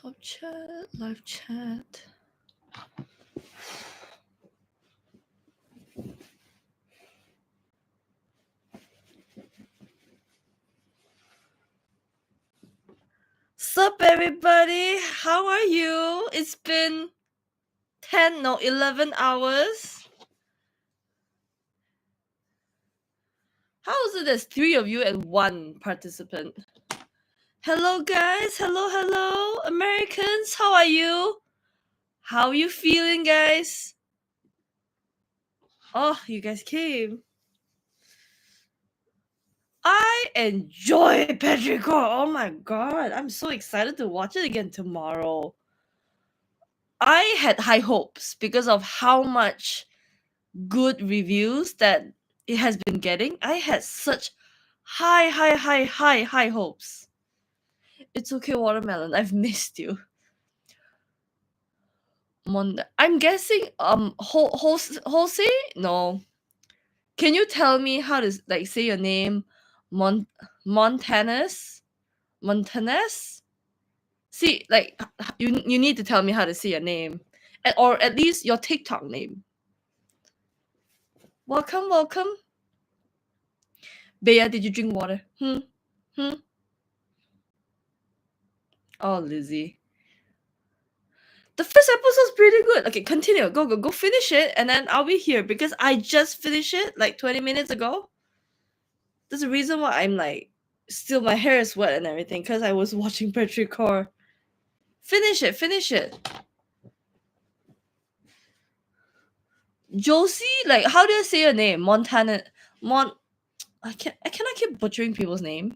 Top chat, live chat. Sup everybody? How are you? It's been 11 hours. How is it there's 3 of you and 1 participant? Hello guys, hello Americans, how are you? How are you feeling guys? Oh, you guys came. I enjoy Petrichor. Oh my god, I'm so excited to watch it again tomorrow. I had high hopes because of how much good reviews that it has been getting. I had such high hopes. It's okay, Watermelon. I've missed you. I'm guessing Jose? No. Can you tell me how to like say your name? Montanus? Montanus? See, like you need to tell me how to say your name. Or at least your TikTok name. Welcome. Bea, did you drink water? Oh, Lizzie. The first episode's pretty good. Okay, continue. Go finish it, and then I'll be here because I just finished it like 20 minutes ago. There's a reason why I'm like still my hair is wet and everything because I was watching Petrichor. Finish it. Josie, like how do I say your name? Montana I cannot keep butchering people's name.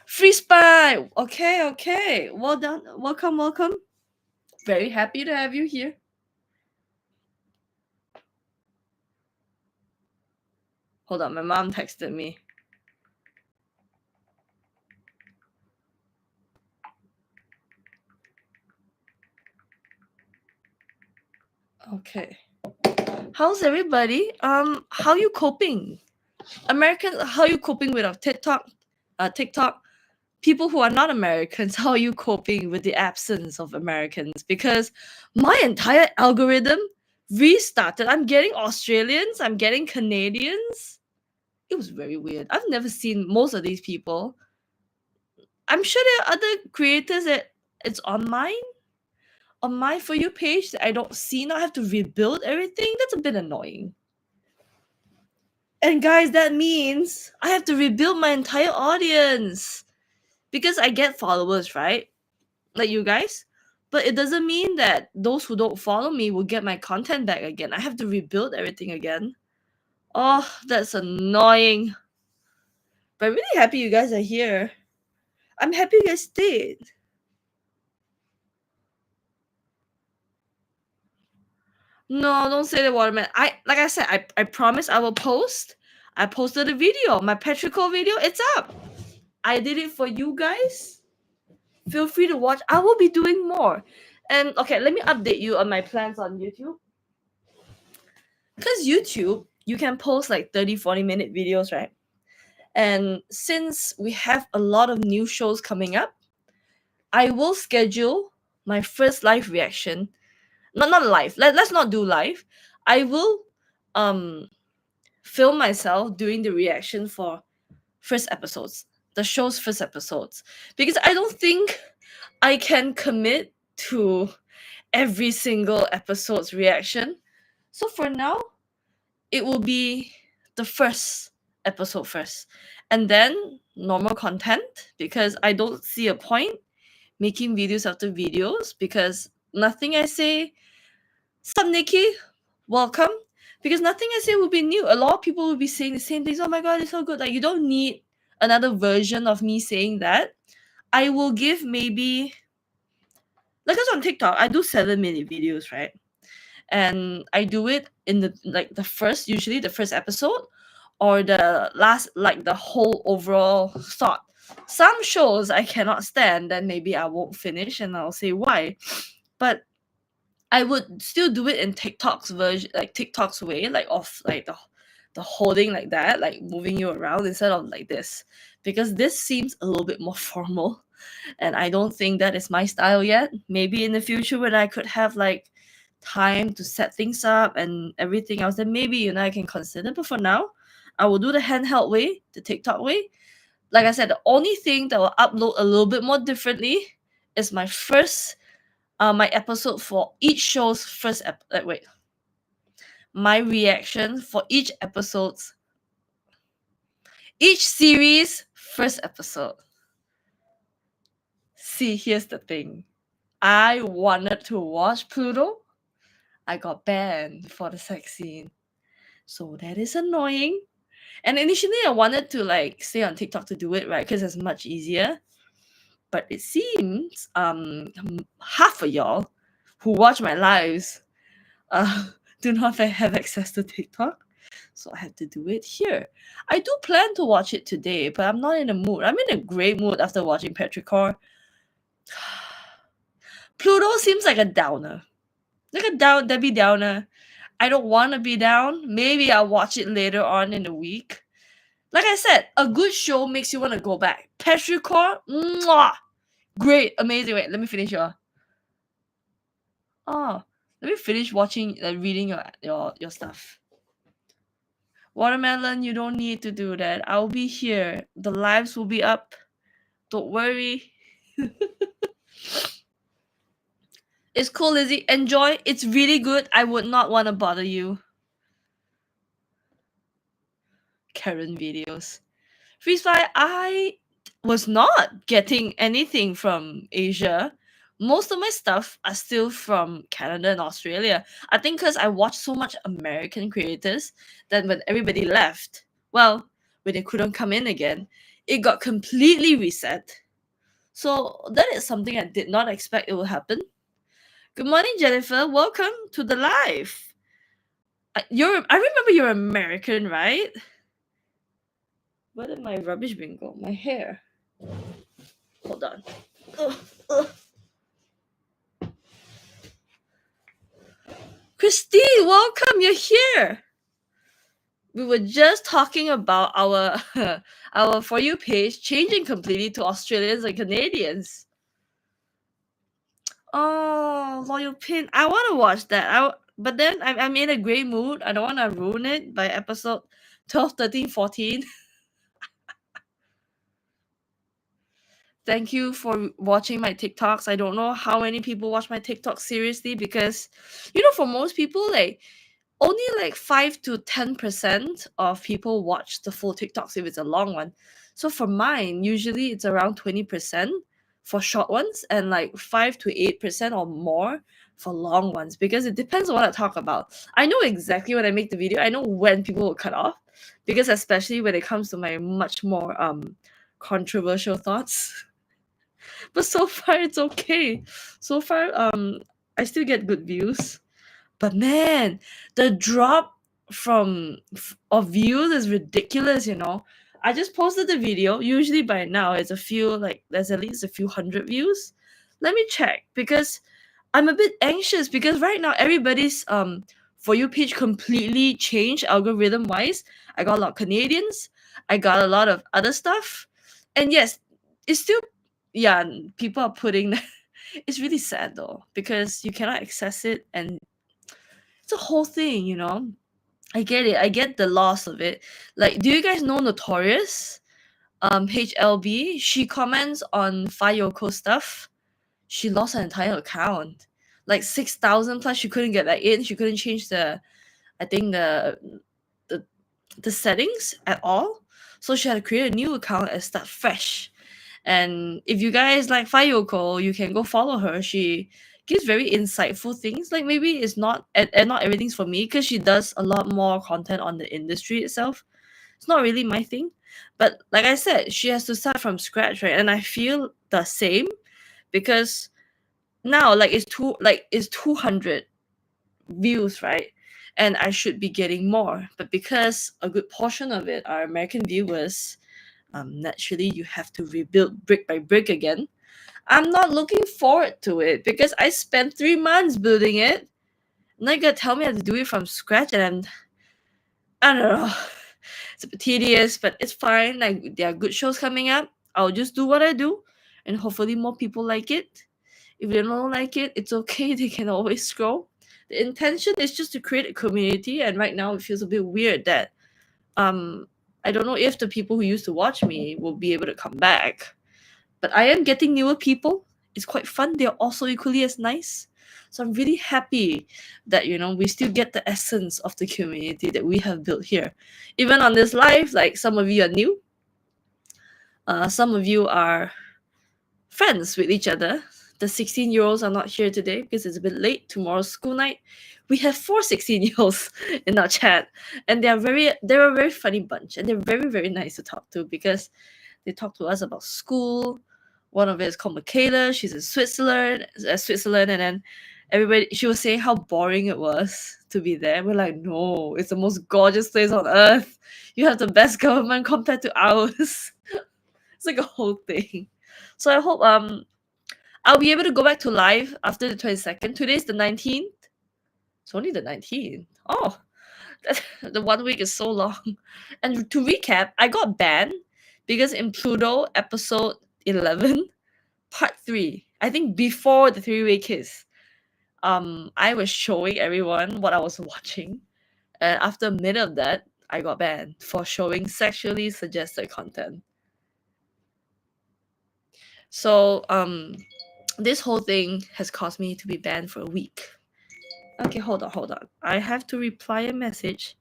Free Spy! Okay. Well done. Welcome. Very happy to have you here. Hold on, my mom texted me. Okay. How's everybody? How you coping? Americans, how you coping with our TikTok? People who are not Americans, how are you coping with the absence of Americans? Because my entire algorithm restarted. I'm getting Australians, I'm getting Canadians. It was very weird. I've never seen most of these people. I'm sure there are other creators that it's on my For You page that I don't see. Now I have to rebuild everything. That's a bit annoying. And guys, that means I have to rebuild my entire audience because I get followers, right? Like you guys. But it doesn't mean that those who don't follow me will get my content back again. I have to rebuild everything again. Oh, that's annoying. But I'm really happy you guys are here. I'm happy you guys stayed. No, don't say the watermelon. Like I said, I promise I will post. I posted a video, my Petrichor video. It's up. I did it for you guys. Feel free to watch. I will be doing more. And okay, let me update you on my plans on YouTube. Because YouTube, you can post like 30-40 minute videos, right? And since we have a lot of new shows coming up, I will schedule my first live reaction. Not live. Let's not do live. I will film myself doing the reaction for first episodes, the show's first episodes, because I don't think I can commit to every single episode's reaction. So for now, it will be the first episode first, and then normal content, because I don't see a point making videos after videos, because nothing I say. Sup, Nikki? Welcome. Because nothing I say will be new. A lot of people will be saying the same things. Oh my god, it's so good. Like you don't need another version of me saying that. I will give maybe like us on TikTok, I do 7-minute videos, right? And I do it in usually the first episode or the last, like the whole overall thought. Some shows I cannot stand, then maybe I won't finish and I'll say why. But I would still do it in TikTok's version, like TikTok's way, like of like the holding like that, like moving you around instead of like this, because this seems a little bit more formal. And I don't think that is my style yet. Maybe in the future when I could have like time to set things up and everything else, then maybe I can consider. But for now, I will do the handheld way, the TikTok way. Like I said, the only thing that will upload a little bit more differently is my first my episode for each show's wait, my reaction for each series first episode. See, here's the thing. I wanted to watch Pluto. I got banned for the sex scene. So that is annoying. And initially I wanted to like stay on TikTok to do it, right? Because it's much easier. But it seems half of y'all who watch my lives do not have access to TikTok. So I have to do it here. I do plan to watch it today, but I'm not in a mood. I'm in a great mood after watching Petrichor. Pluto seems like a downer. Like a Debbie Downer. I don't want to be down. Maybe I'll watch it later on in the week. Like I said, a good show makes you want to go back. Petrichor, mwah! Great, amazing. Wait, let me finish let me finish watching, reading your stuff. Watermelon, you don't need to do that. I'll be here. The lives will be up. Don't worry. It's cool, Lizzie. Enjoy. It's really good. I would not want to bother you. Karen videos. Freezefly, I was not getting anything from Asia. Most of my stuff are still from Canada and Australia. I think because I watched so much American creators that when everybody left, well, when they couldn't come in again, it got completely reset. So that is something I did not expect it would happen. Good morning, Jennifer. Welcome to the live. I remember you're American, right? Where did my rubbish bin go? My hair. Hold on. Ugh. Christine, welcome. You're here. We were just talking about our our For You page changing completely to Australians and Canadians. Oh, Loyal Pin. I want to watch that. But then I'm in a great mood. I don't want to ruin it by episode 12, 13, 14. Thank you for watching my TikToks. I don't know how many people watch my TikTok seriously because, for most people, like only like 5 to 10% of people watch the full TikToks if it's a long one. So for mine, usually it's around 20% for short ones and like 5 to 8% or more for long ones because it depends on what I talk about. I know exactly when I make the video. I know when people will cut off because especially when it comes to my much more controversial thoughts. But so far it's okay. So far I still get good views. But man, the drop of views is ridiculous, I just posted the video. Usually by now it's there's at least a few hundred views. Let me check because I'm a bit anxious because right now everybody's For You page completely changed algorithm wise. I got a lot of Canadians, I got a lot of other stuff. And yes, it's still people are putting it's really sad though because you cannot access it and it's a whole thing, I get it. I get the loss of it. Like, do you guys know Notorious? HLB. She comments on Fayoko stuff. She lost her entire account. Like 6,000 plus. She couldn't get back in. She couldn't change I think the settings at all. So she had to create a new account and start fresh. And if you guys like Fayoko, you can go follow her. She gives very insightful things. Like maybe it's not and not everything's for me because she does a lot more content on the industry itself. It's not really my thing. But like I said, she has to start from scratch, right? And I feel the same because now it's 200 views, right? And I should be getting more. But because a good portion of it are American viewers, naturally you have to rebuild brick by brick again. I'm not looking forward to it because I spent 3 months building it. Now you gotta tell me how to do it from scratch, and I don't know. It's a bit tedious, but it's fine. Like there are good shows coming up. I'll just do what I do, and hopefully more people like it. If they don't like it, it's okay. They can always scroll. The intention is just to create a community, and right now it feels a bit weird that um I don't know if the people who used to watch me will be able to come back. But I am getting newer people. It's quite fun. They're also equally as nice. So I'm really happy that we still get the essence of the community that we have built here. Even on this live, like some of you are new, some of you are friends with each other. The 16-year-olds are not here today because it's a bit late. Tomorrow's school night. We have 4 16-year-olds in our chat, and they're a very funny bunch, and they're very, very nice to talk to because they talk to us about school. One of it is called Michaela. She's in Switzerland, and then she was saying how boring it was to be there. We're like, no, it's the most gorgeous place on earth. You have the best government compared to ours. It's like a whole thing. So I hope I'll be able to go back to live after the 22nd. Today's the 19th. It's only the 19th. Oh, the 1 week is so long. And to recap, I got banned because in Pluto episode 11, part 3, I think before the 3-way kiss, I was showing everyone what I was watching. And after a minute of that, I got banned for showing sexually suggested content. So, this whole thing has caused me to be banned for a week. Okay, hold on. I have to reply a message.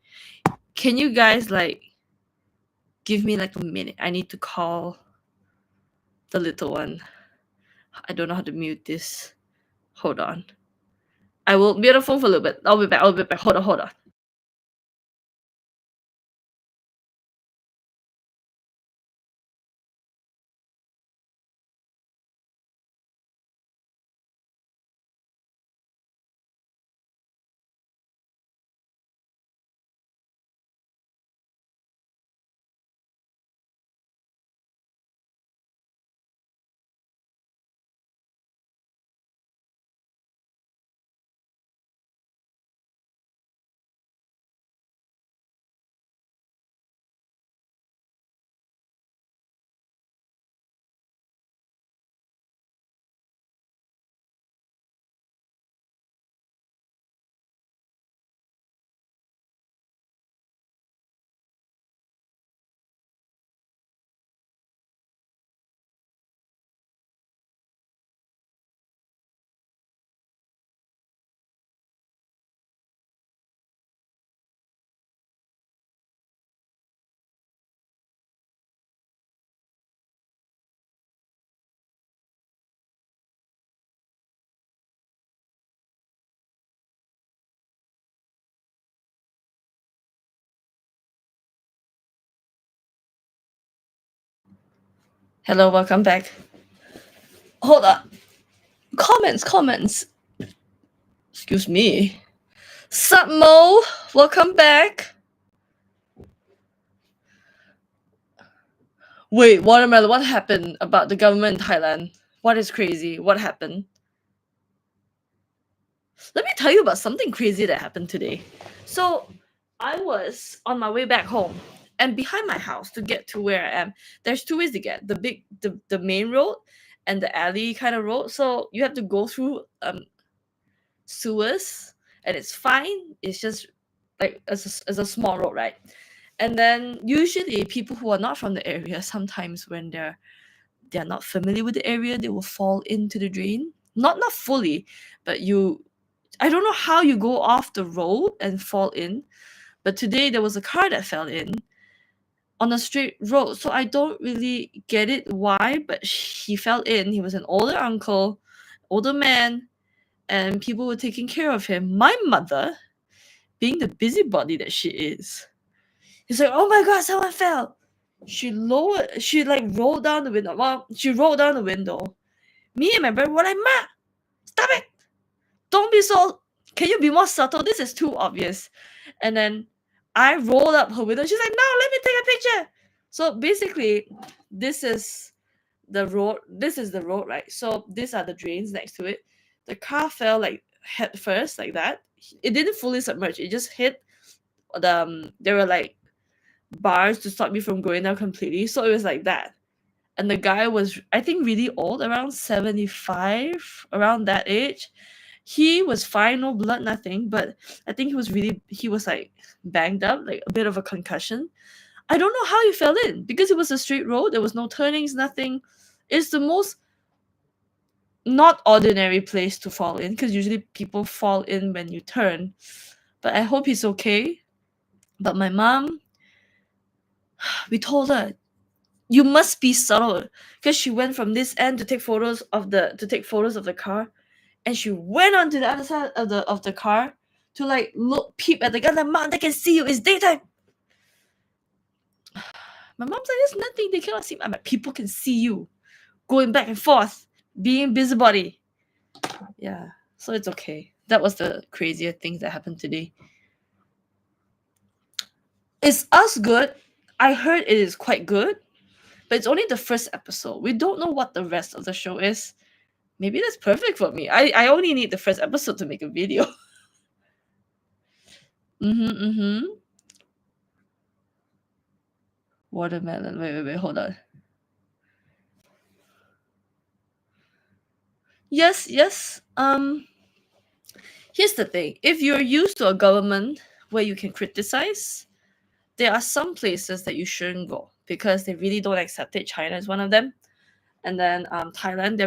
Can you guys give me a minute? I need to call the little one. I don't know how to mute this. Hold on. I will be on the phone for a little bit. I'll be back. Hold on. Hello, welcome back. Hold on. Comments. Excuse me. Sup, Mo? Welcome back. Wait, Watermelon, what happened about the government in Thailand? What is crazy? What happened? Let me tell you about something crazy that happened today. So, I was on my way back home, and behind my house to get to where I am, there's 2 ways to get: the main road and the alley kind of road. So you have to go through sewers, and it's fine. It's just like as a small road, right? And then usually people who are not from the area, sometimes when they're not familiar with the area, they will fall into the drain. Not fully, but I don't know how you go off the road and fall in. But today there was a car that fell in on a straight road. So I don't really get it why, but he fell in. He was an older uncle, older man, and people were taking care of him. My mother, being the busybody that she is, he's like, "Oh my god, someone fell." She rolled down the window. Well, she rolled down the window. Me and my brother were like, "Ma, stop it! Don't be so. Can you be more subtle? This is too obvious." And then I rolled up her window. She's like, "No, let me take a picture." So basically, this is the road. This is the road, right? So these are the drains next to it. The car fell head first, like that. It didn't fully submerge. It just hit there were bars to stop me from going down completely. So it was like that. and the guy was, I think, really old, around 75, around that age. He was fine, no blood, nothing, but I think he was like banged up, like a bit of a concussion. I don't know how he fell in because it was a straight road. There was no turnings, nothing. It's the most not ordinary place to fall in because usually people fall in when you turn. But I hope he's okay. But my mom, we told her, you must be subtle, because she went from this end to take photos of the car, and she went on to the other side of the car to like look peep at the guy. Like, mom, they can see you. It's daytime. My mom's like, there's nothing. They cannot see me. I'm like, people can see you going back and forth, being busybody. Yeah, so it's okay. That was the crazier thing that happened today. Is Us good? I heard it is quite good, but it's only the first episode. We don't know what the rest of the show is. Maybe that's perfect for me. I only need the first episode to make a video. Mm-hmm. Watermelon. Wait, hold on. Yes. Here's the thing. If you're used to a government where you can criticize, there are some places that you shouldn't go because they really don't accept it. China is one of them. And then Thailand,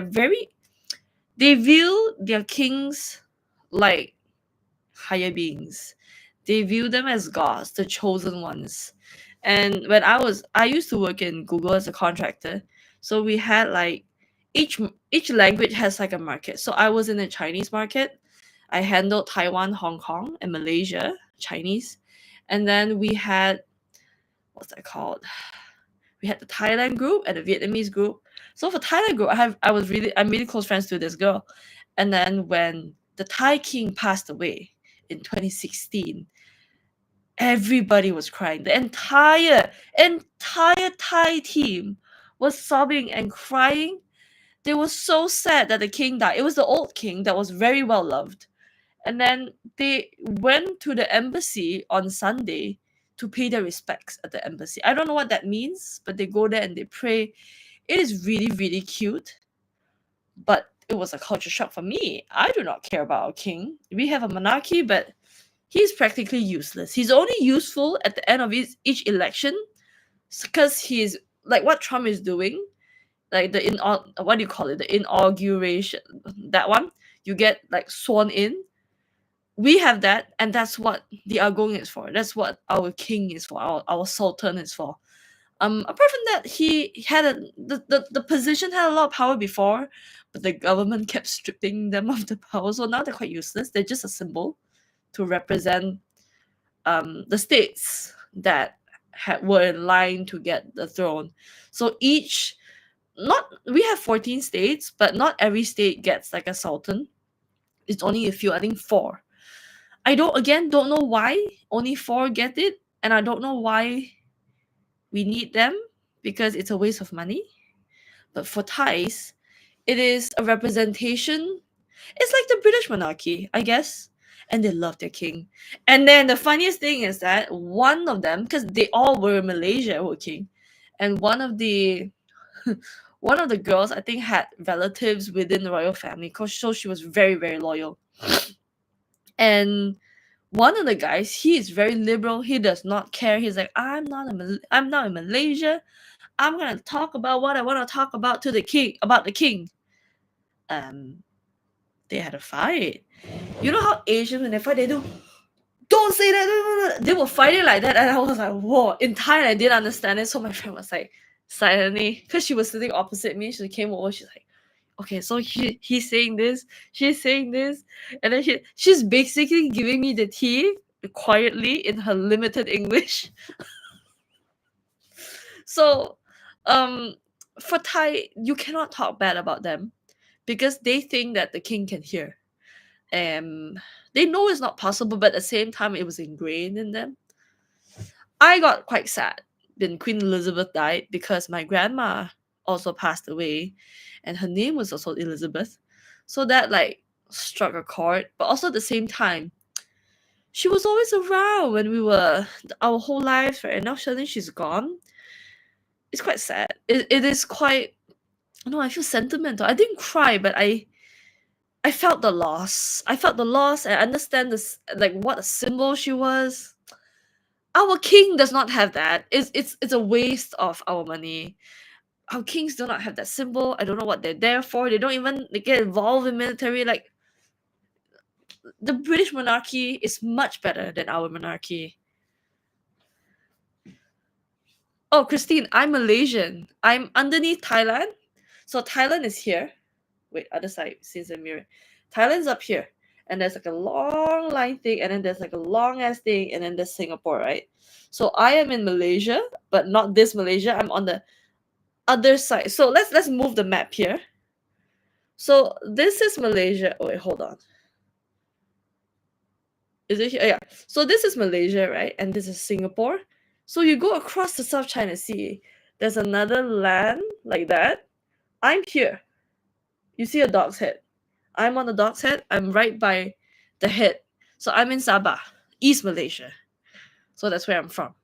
they view their kings like higher beings. They view them as gods, the chosen ones. And when I used to work in Google as a contractor, so we had like each language has like a market. So I was in the Chinese market. I handled Taiwan, Hong Kong, and Malaysia Chinese, and then we had, what's that called? We had the Thailand group and the Vietnamese group. So for Thailand group, I'm really close friends to this girl, and then when the Thai king passed away in 2016, everybody was crying. The entire Thai team was sobbing and crying. They were so sad that the king died. It was the old king that was very well loved. And then they went to the embassy on Sunday to pay their respects at the embassy. I don't know what that means, but they go there and they pray. It is really, really cute. But it was a culture shock for me. I do not care about our king. We have a monarchy, but he's practically useless. He's only useful at the end of each election because he's like what Trump is doing, like what do you call it? The inauguration, that one. You get like sworn in. We have that, and that's what the Agong is for. That's what our king is for. Our sultan is for. Apart from that, he had the position had a lot of power before, but the government kept stripping them of the power. So now they're quite useless. They're just a symbol to represent the states that were in line to get the throne. So we have 14 states, but not every state gets like a sultan. It's only a few, I think 4. I don't know why only 4 get it, and I don't know why we need them, because it's a waste of money. But for Thais, it is a representation. It's like the British monarchy, I guess. And they love their king. And then the funniest thing is that one of them, because they all were in Malaysia working, and one of the one of the girls, I think, had relatives within the royal family, so she was very, very loyal. And one of the guys, he is very liberal. He does not care. He's like, I'm not in Malaysia. I'm gonna talk about what I want to talk about to the king, about the king. They had a fight. You know how Asians, when they fight, they do, don't say that. No. They were fighting like that, and I was like, whoa. In Thai, I didn't understand it, so my friend was like, silently, because she was sitting opposite me. She came over. She's like, okay, so he's saying this, she's saying this, and then she's basically giving me the tea quietly in her limited English. So, for Thai, you cannot talk bad about them because they think that the king can hear. They know it's not possible, but at the same time, it was ingrained in them. I got quite sad when Queen Elizabeth died because my grandma also passed away, and her name was also Elizabeth. So that like struck a chord, but also at the same time, she was always around when we were our whole lives, right? And now suddenly she's gone. it's quite sad. It is quite. No, I feel sentimental. I didn't cry, but I felt the loss. I felt the loss. I understand this, like what a symbol she was. Our king does not have that. It's a waste of our money. Our kings do not have that symbol. I don't know what they're there for. They don't even like, get involved in military. Like the British monarchy is much better than our monarchy. Oh, Christine, I'm Malaysian. I'm underneath Thailand. So Thailand is here. Wait, other side, since the mirror. Thailand's up here. And there's like a long line thing, and then there's like a long ass thing, and then there's Singapore, right? So I am in Malaysia, but not this Malaysia. I'm on the other side. So let's move the map here. So this is Malaysia. Oh wait, hold on. Is it here? Yeah. So this is Malaysia, right? And this is Singapore. So you go across the South China Sea. There's another land like that. I'm here. You see a dog's head. I'm on the dog's head. I'm right by the head. So I'm in Sabah, East Malaysia. So that's where I'm from.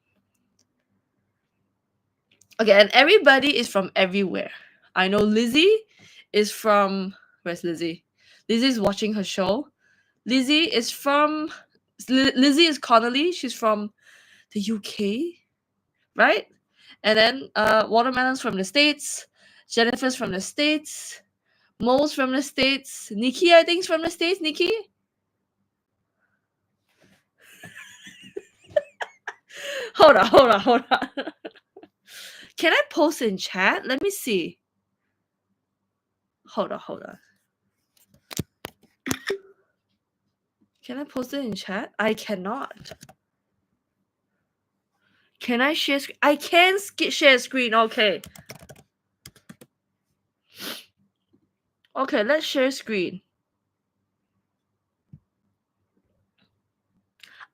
Okay, and everybody is from everywhere. I know Lizzie is from. Where's Lizzie? Lizzie's watching her show. Lizzie is from. Lizzie is Connolly. She's from the UK, right? And then Watermelon's from the States. Jennifer's from the States. Mo's from the States. Nikki, I think, is from the States. Nikki? Hold on. Can I post in chat? Let me see. Hold on. Can I post it in chat? I cannot. Can I share screen? I can share screen. Okay. Okay, let's share screen.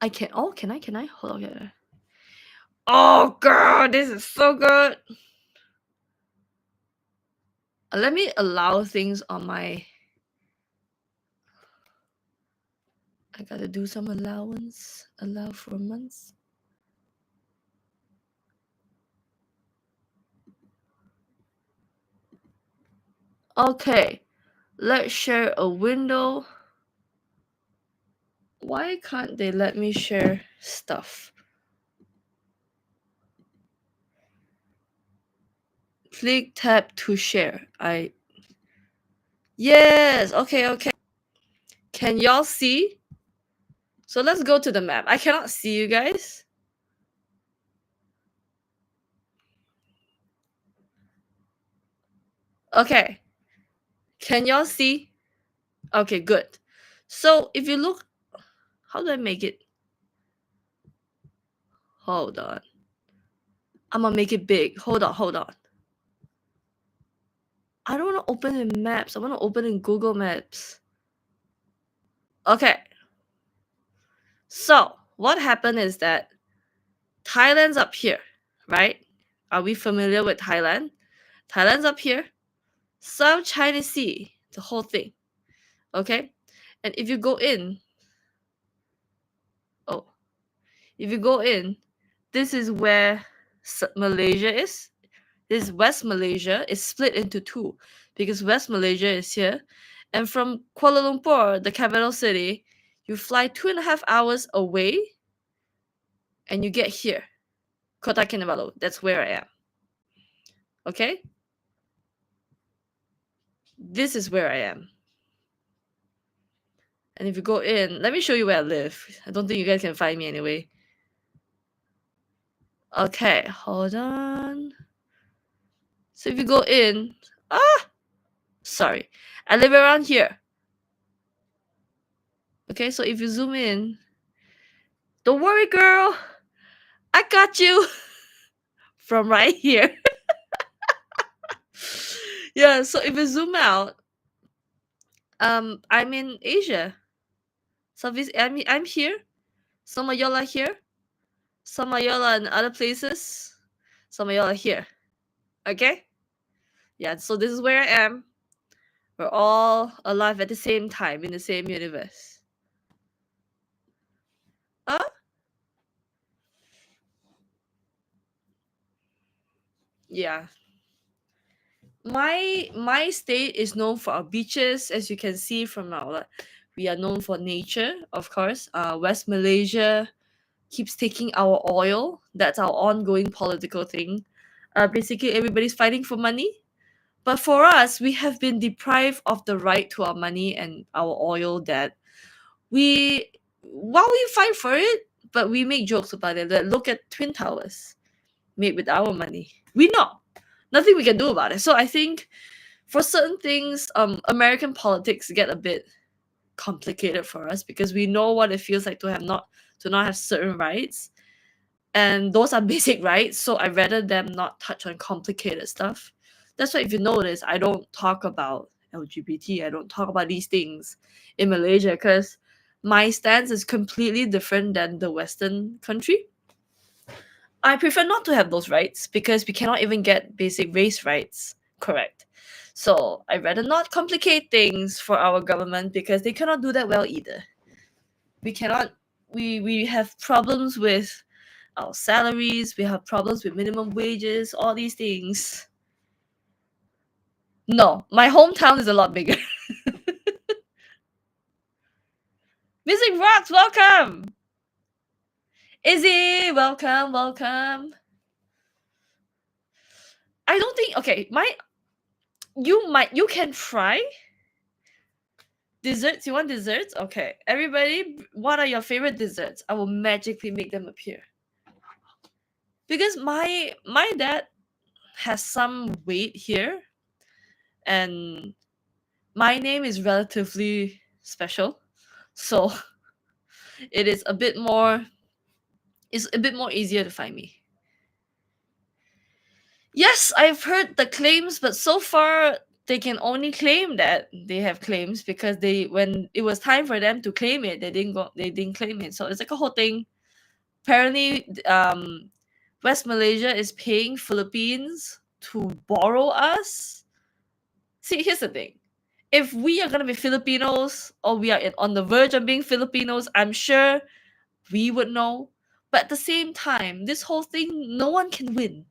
I can. Oh, can I? Hold on. Okay. Oh, girl, this is so good. Let me allow things on my. I gotta do some allowance. Allow for months. Okay, let's share a window. Why can't they let me share stuff? Click tab to share. Yes, okay. Can y'all see? So let's go to the map. I cannot see you guys. Okay. Can y'all see? Okay, good. So if you look, how do I make it? Hold on. I'm gonna make it big. Hold on. I don't want to open in maps. I want to open in Google Maps. Okay. So what happened is that Thailand's up here, right? Are we familiar with Thailand? Thailand's up here. South China Sea, the whole thing. Okay? And if you go in, if you go in, this is where Malaysia is. This West Malaysia is split into two because West Malaysia is here. And from Kuala Lumpur, the capital city, you fly 2.5 hours away and you get here. Kota Kinabalu. That's where I am. Okay? This is where I am. And if you go in, let me show you where I live. I don't think you guys can find me anyway. Okay, hold on. So if you go in, sorry, I live around here. Okay, so if you zoom in, don't worry, girl, I got you from right here. Yeah, so if you zoom out, I'm in Asia. Southeast. I'm here. Some of y'all are here. Some of y'all are in other places. Some of y'all are here. Okay. Yeah. So this is where I am. We're all alive at the same time in the same universe. Yeah. My state is known for our beaches, as you can see from our, we are known for nature, of course. West Malaysia keeps taking our oil. That's our ongoing political thing. Basically, everybody's fighting for money. But for us, we have been deprived of the right to our money and our oil that we, while we fight for it, but we make jokes about it. That look at Twin Towers made with our money. We know. Nothing we can do about it. So I think for certain things, American politics get a bit complicated for us because we know what it feels like to not have certain rights, and those are basic rights. So I'd rather them not touch on complicated stuff. That's why if you notice, I don't talk about LGBT. I don't talk about these things in Malaysia because my stance is completely different than the Western country. I prefer not to have those rights because we cannot even get basic race rights correct. So I'd rather not complicate things for our government because they cannot do that well either. We cannot, we have problems with our salaries, we have problems with minimum wages, all these things. No, my hometown is a lot bigger. Music Rocks, welcome! Izzy, welcome, welcome. I don't think, okay, you can try desserts. You want desserts? Okay, everybody, what are your favorite desserts? I will magically make them appear. Because my dad has some weight here, and my name is relatively special, so it is a bit more, it's a bit more easier to find me. Yes, I've heard the claims, but so far they can only claim that they have claims because they, when it was time for them to claim it, they didn't claim it. So it's like a whole thing. Apparently, West Malaysia is paying Philippines to borrow us. See, here's the thing. If we are gonna be Filipinos or we are on the verge of being Filipinos, I'm sure we would know. But at the same time, this whole thing, no one can win.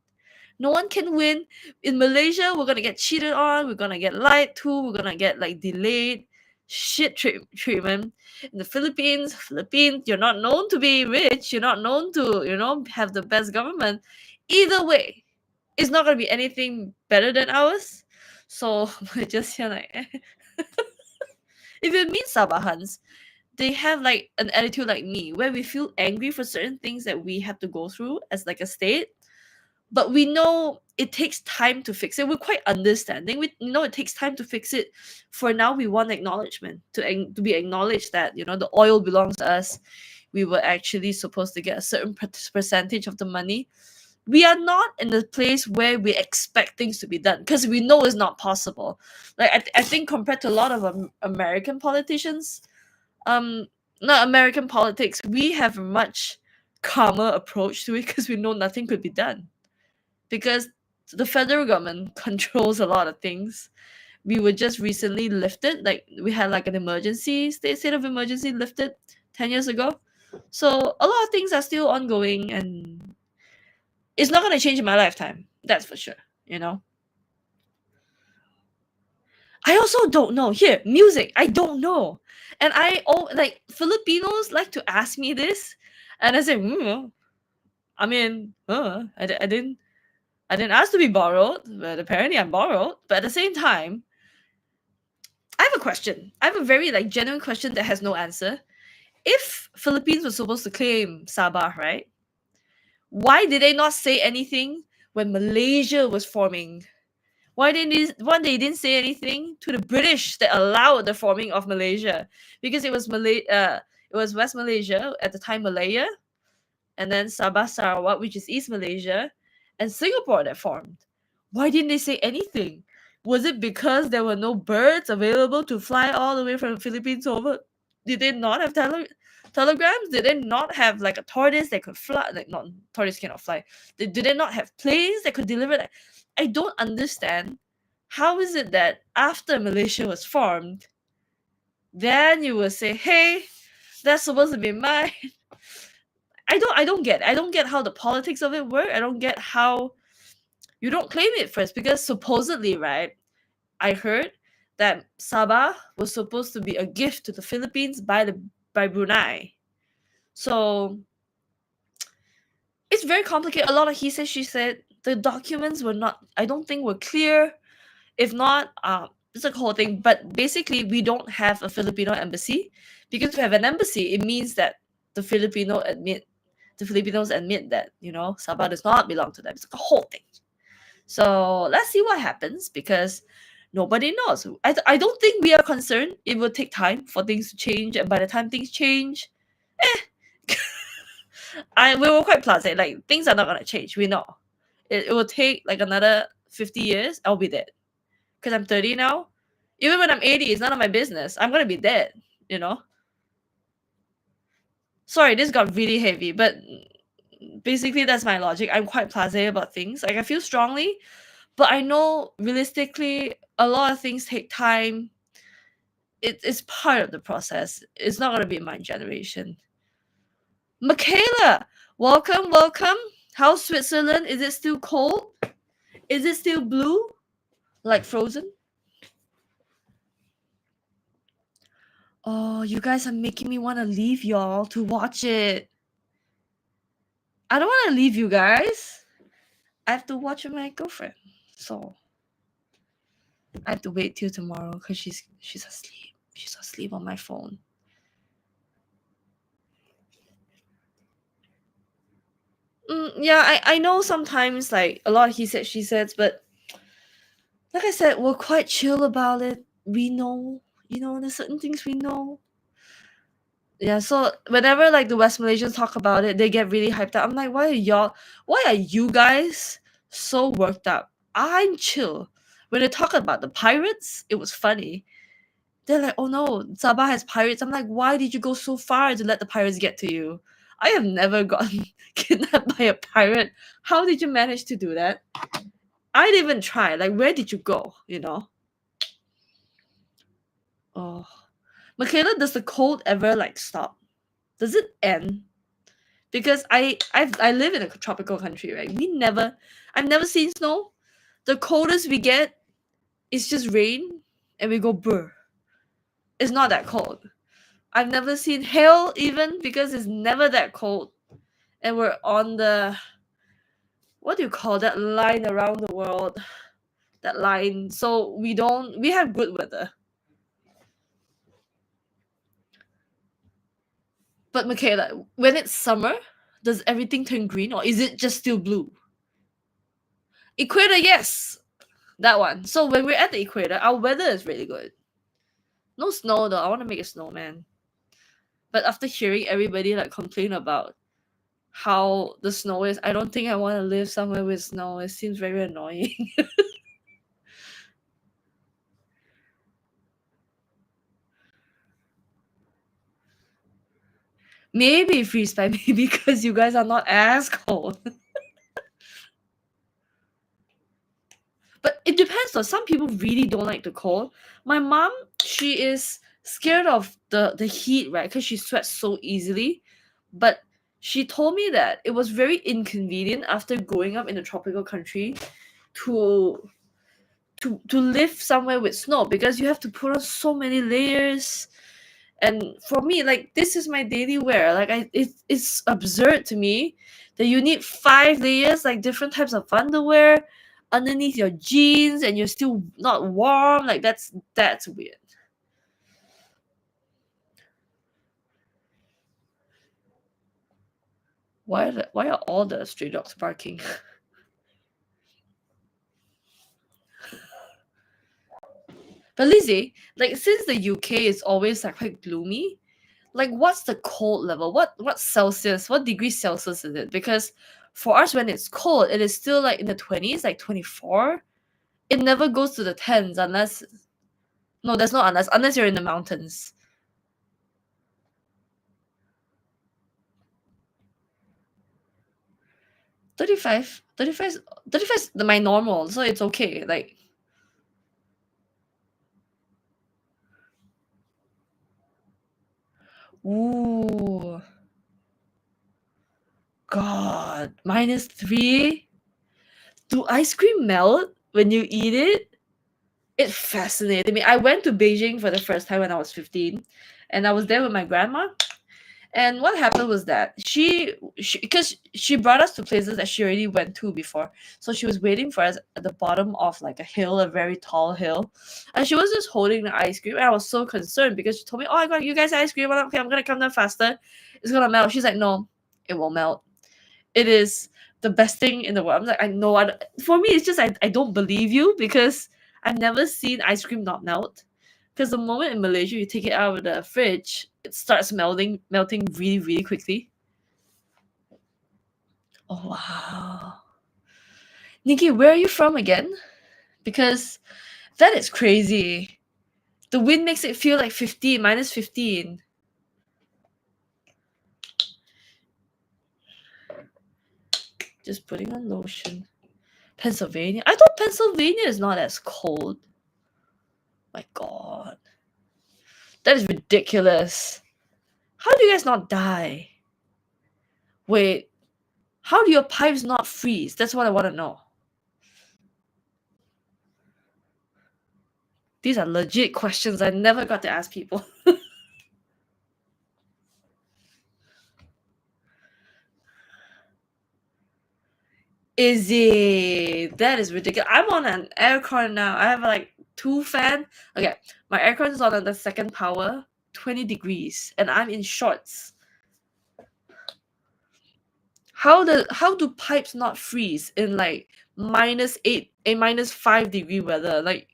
No one can win. In Malaysia, we're gonna get cheated on. We're gonna get lied to. We're gonna get like delayed treatment. In the Philippines, you're not known to be rich. You're not known to, have the best government. Either way, it's not gonna be anything better than ours. So we're just here like, if it means Sabahans, they have like an attitude like me, where we feel angry for certain things that we have to go through as like a state, but we know it takes time to fix it. We're quite understanding. We know it takes time to fix it. For now, we want acknowledgement to be acknowledged that the oil belongs to us. We were actually supposed to get a certain percentage of the money. We are not in the place where we expect things to be done because we know it's not possible. Like I think compared to a lot of American politicians, um, not American politics, we have a much calmer approach to it because we know nothing could be done because the federal government controls a lot of things. We were just recently lifted, like we had like an emergency state of emergency lifted 10 years ago. So a lot of things are still ongoing, and it's not going to change in my lifetime. That's for sure, you know. I also don't know. Here, music, I don't know. And like Filipinos like to ask me this, and I say, I mean, I didn't ask to be borrowed, but apparently I'm borrowed. But at the same time, I have a question. I have a very like genuine question that has no answer. If Philippines was supposed to claim Sabah, right? Why did they not say anything when Malaysia was forming? Why they didn't say anything to the British that allowed the forming of Malaysia? Because it was West Malaysia at the time, Malaya, and then Sabah Sarawak, which is East Malaysia, and Singapore that formed. Why didn't they say anything? Was it because there were no birds available to fly all the way from the Philippines over? Did they not have telegrams? Did they not have like a tortoise that could fly? Like, not tortoise cannot fly. Did they not have planes that could deliver that? I don't understand. How is it that after Malaysia was formed, then you will say, "Hey, that's supposed to be mine"? I don't get how the politics of it work. I don't get how You don't claim it first because supposedly, right? I heard that Sabah was supposed to be a gift to the Philippines by Brunei. So it's very complicated. A lot of he said, she said. The documents were not, I don't think, were clear. If not, it's a whole thing. But basically, we don't have a Filipino embassy because to have an embassy, it means that the Filipinos admit that Sabah does not belong to them. It's a whole thing. So let's see what happens because nobody knows. I don't think we are concerned. It will take time for things to change, and by the time things change, we were quite placid. Like things are not gonna change. We know it will take like another 50 years. I'll be dead because I'm 30 now. Even when I'm 80, it's none of my business. I'm gonna be dead. You know. Sorry, this got really heavy, but basically that's my logic. I'm quite placid about things. Like I feel strongly, but I know realistically a lot of things take time. It's part of the process. It's not gonna be my generation. Michaela, welcome, welcome. How's Switzerland? Is it still cold? Is it still blue? Like Frozen? Oh, you guys are making me want to leave y'all to watch it. I don't want to leave you guys. I have to watch with my girlfriend. So I have to wait till tomorrow because she's asleep. She's asleep on my phone. Yeah, I know sometimes like a lot of he said she says, but like I said, we're quite chill about it. We know, there's certain things we know. Yeah, so whenever like the West Malaysians talk about it, they get really hyped up. I'm like, why are you guys so worked up? I'm chill. When they talk about the pirates, it was funny. They're like, oh no, Sabah has pirates. I'm like, why did you go so far to let the pirates get to you? I have never gotten kidnapped by a pirate. How did you manage to do that? I didn't even try. Like, where did you go? Oh, Michaela, does the cold ever like stop? Does it end? Because I live in a tropical country, right? I've never seen snow. The coldest we get is just rain, and we go brr. It's not that cold. I've never seen hail even because it's never that cold, and we're on the what do you call that line around the world? That line. So we have good weather. But Michaela, when it's summer, does everything turn green or is it just still blue? Equator, yes, that one. So when we're at the equator, our weather is really good. No snow though. I want to make a snowman. But after hearing everybody like complain about how the snow is, I don't think I want to live somewhere with snow. It seems very annoying. Maybe freeze by me because you guys are not as cold. But it depends though. Some people really don't like the cold. My mom, she is scared of the heat, right? Because she sweats so easily. But she told me that it was very inconvenient after growing up in a tropical country to to live somewhere with snow because you have to put on so many layers. And for me, like this is my daily wear. Like it's absurd to me that you need 5 layers, like different types of underwear underneath your jeans, and you're still not warm. Like that's weird. Why are all the stray dogs barking? But Lizzie, like since the UK is always like quite gloomy, like what's the cold level? What Celsius? What degree Celsius is it? Because for us, when it's cold, it is still like in the 20s, like 24. It never goes to the tens unless no, there's no unless you're in the mountains. 35, 35, 35 is my normal, so it's okay. Like, ooh, God, -3. Do ice cream melt when you eat it? It fascinated me. I went to Beijing for the first time when I was 15, and I was there with my grandma. And what happened was that because she brought us to places that she already went to before. So she was waiting for us at the bottom of like a hill, a very tall hill. And she was just holding the ice cream. And I was so concerned because she told me, "Oh, I got you guys ice cream. Okay, I'm gonna come down faster. It's gonna melt." She's like, "No, it won't melt. It is the best thing in the world." I'm like, "I know." For me, it's just I don't believe you because I've never seen ice cream not melt. Because the moment in Malaysia you take it out of the fridge, it starts melting really, really quickly. Oh wow. Nikki, where are you from again? Because that is crazy. The wind makes it feel like 15, minus 15. Just putting on lotion. Pennsylvania? I thought Pennsylvania is not as cold. My god. That is ridiculous. How do you guys not die? Wait, how do your pipes not freeze? That's what I want to know. These are legit questions I never got to ask people. Is it? That is ridiculous. I'm on an aircon now. I have like 2 fan. Okay, my aircon is on the second power, 20 degrees, and I'm in shorts. How do pipes not freeze in like -8 a -5 degree weather? Like,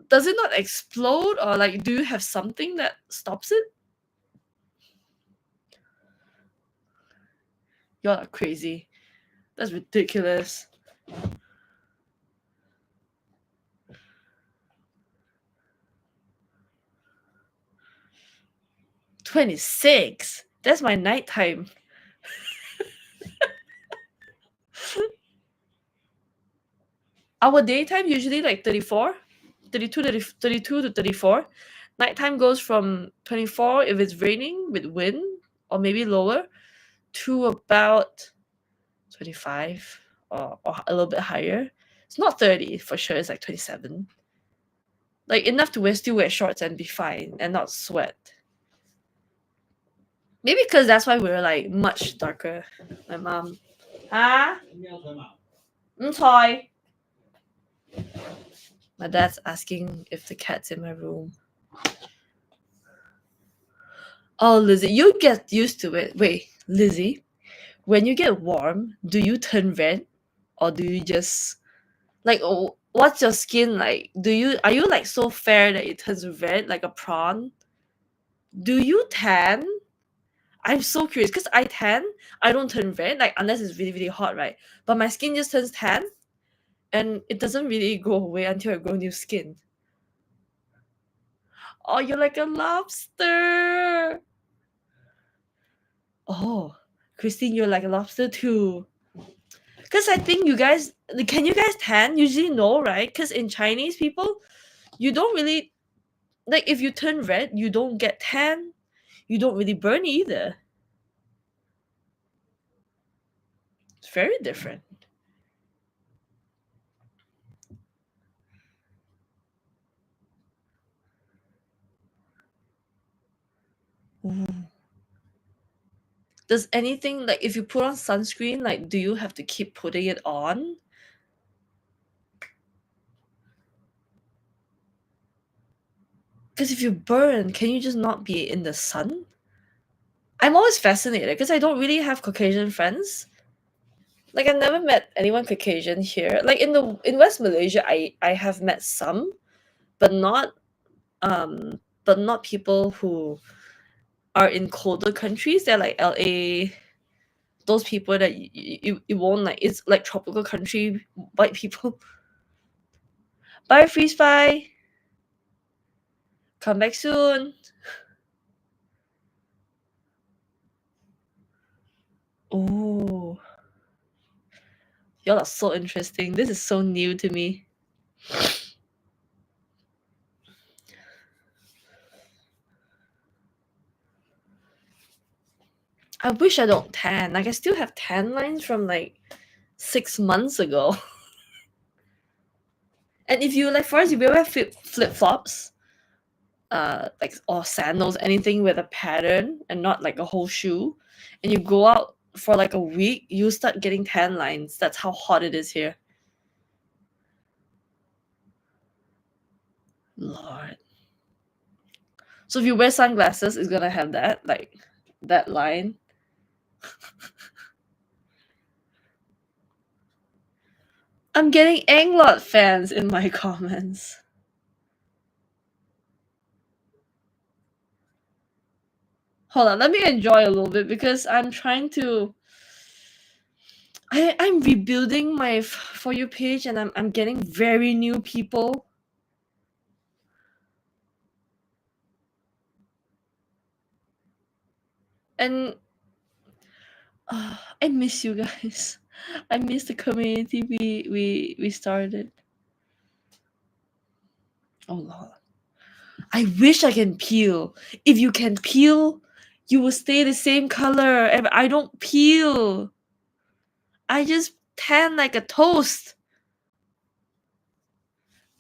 does it not explode, or like do you have something that stops it? Y'all are crazy. That's ridiculous. 26. That's my nighttime. Our daytime usually like 34, 32, 32 to 34. Nighttime goes from 24 if it's raining with wind or maybe lower to about 25 or a little bit higher. It's not 30 for sure, it's like 27. Like enough to still wear shorts and be fine and not sweat. Maybe because that's why we're like much darker. My mom. Huh? Toy. My dad's asking if the cat's in my room. Oh, Lizzie, you get used to it. Wait, Lizzie, when you get warm, do you turn red, or do you just like? Oh, what's your skin like? Are you like so fair that it turns red like a prawn? Do you tan? I'm so curious because I tan. I don't turn red like unless it's really really hot, right? But my skin just turns tan, and it doesn't really go away until I grow new skin. Oh, you're like a lobster. Oh, Christine, you're like a lobster too. Because I think can you guys tan? Usually no, right? Because in Chinese people, you don't really, like if you turn red, you don't get tan. You don't really burn either. It's very different. Ooh. Does anything like if you put on sunscreen, like do you have to keep putting it on? Because if you burn, can you just not be in the sun? I'm always fascinated because I don't really have Caucasian friends. Like I've never met anyone Caucasian here. Like in West Malaysia, I have met some, but not people who are in colder countries. They're like LA, those people that you won't like. It's like tropical country white people. Bye, freeze fry. Come back soon. Oh, y'all are so interesting. This is so new to me. I wish I don't tan. Like I still have tan lines from like 6 months ago. And if you like, for us, if you wear flip flops, like or sandals, anything with a pattern and not like a whole shoe, and you go out for like a week, you start getting tan lines. That's how hot it is here. Lord. So if you wear sunglasses, it's gonna have that, like that line. I'm getting Anglot fans in my comments. Hold on, let me enjoy a little bit because I'm trying to. I'm rebuilding my For You page and I'm getting very new people. And I miss you guys. I miss the community we started. Oh Lord. I wish I can peel. If you can peel, you will stay the same color. And I don't peel. I just tan like a toast.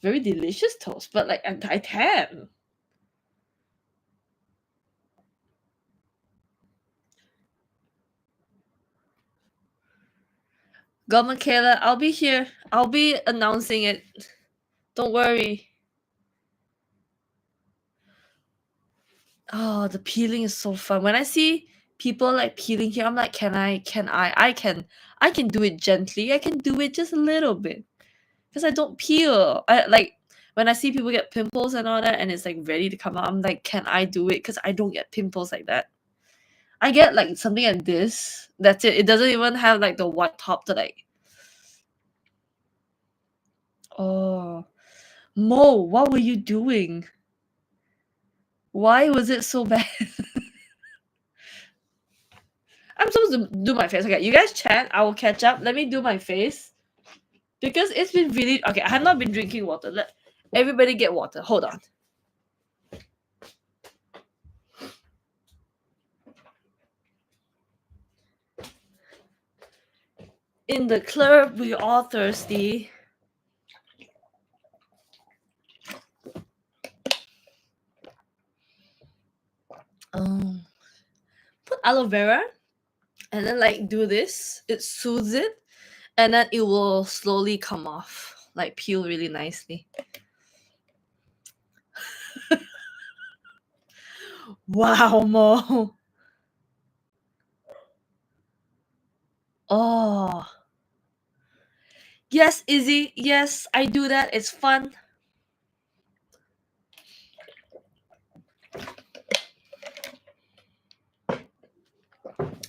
Very delicious toast, but like I tan. Go Michaela, I'll be here. I'll be announcing it. Don't worry. Oh, the peeling is so fun. When I see people like peeling here, I'm like, I can do it gently. I can do it just a little bit. Because I don't peel. I like when I see people get pimples and all that and it's like ready to come out, I'm like, can I do it? Because I don't get pimples like that. I get like something like this. That's it. It doesn't even have like the white top to like. Oh, Mo, what were you doing? Why was it so bad? I'm supposed to do my face. Okay, you guys chat. I will catch up. Let me do my face. Because it's been really okay. I have not been drinking water. Let everybody get water. Hold on. In the club, we're all thirsty. Put aloe vera and then like do this. It soothes it and then it will slowly come off, like peel really nicely. Wow, Mo. Oh. Yes, Izzy. Yes, I do that. It's fun.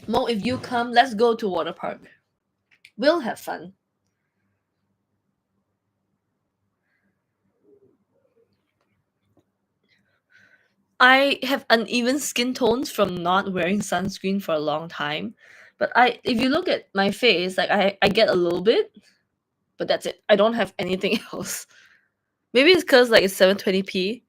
Mo, if you come, let's go to water park. We'll have fun. I have uneven skin tones from not wearing sunscreen for a long time. But if you look at my face, like I get a little bit, but that's it. I don't have anything else. Maybe it's because like it's 720p.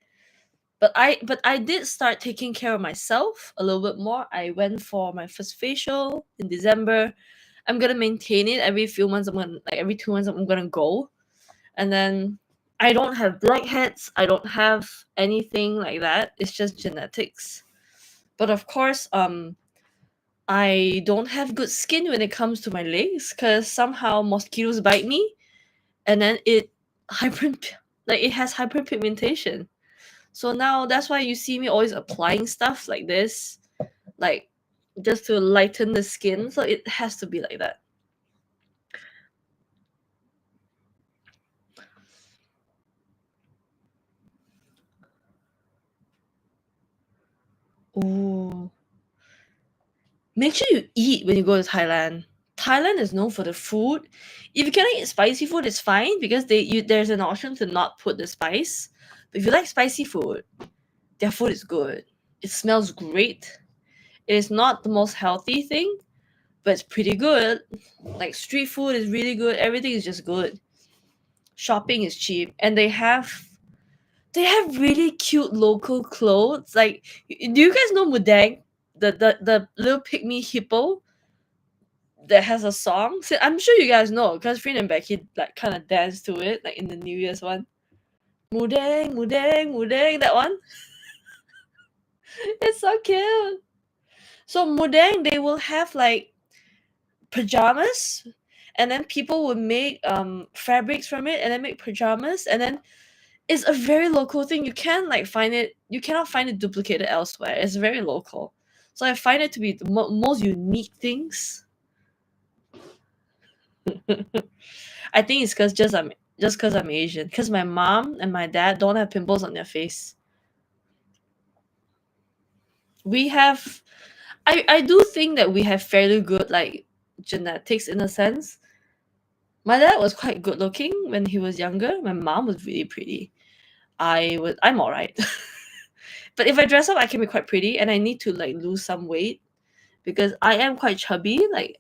But I did start taking care of myself a little bit more. I went for my first facial in December. I'm gonna maintain it every few months. Every 2 months I'm gonna go, and then I don't have blackheads. I don't have anything like that. It's just genetics. But of course, I don't have good skin when it comes to my legs because somehow mosquitoes bite me, and then it has hyperpigmentation. So now that's why you see me always applying stuff like this, like just to lighten the skin. So it has to be like that. Oh. Make sure you eat when you go to Thailand. Thailand is known for the food. If you cannot eat spicy food, it's fine because there's an option to not put the spice. But if you like spicy food, their food is good. It smells great. It is not the most healthy thing, but it's pretty good. Like street food is really good. Everything is just good. Shopping is cheap, and they have really cute local clothes. Like, do you guys know Mudang, the little pygmy hippo? that has a song. So I'm sure you guys know because Freen and Becky like kind of dance to it, like in the New Year's one. Mudeng, mudeng, mudeng, that one. It's so cute. So mudeng, they will have like pajamas, and then people would make fabrics from it, and then make pajamas, and then it's a very local thing. You can't like find it. You cannot find it duplicated elsewhere. It's very local. So I find it to be the most unique things. I think it's because I'm Asian. Because my mom and my dad don't have pimples on their face. We have, I do think that we have fairly good like genetics in a sense. My dad was quite good looking when he was younger. My mom was really pretty. I'm alright. But if I dress up, I can be quite pretty, and I need to like lose some weight because I am quite chubby. Like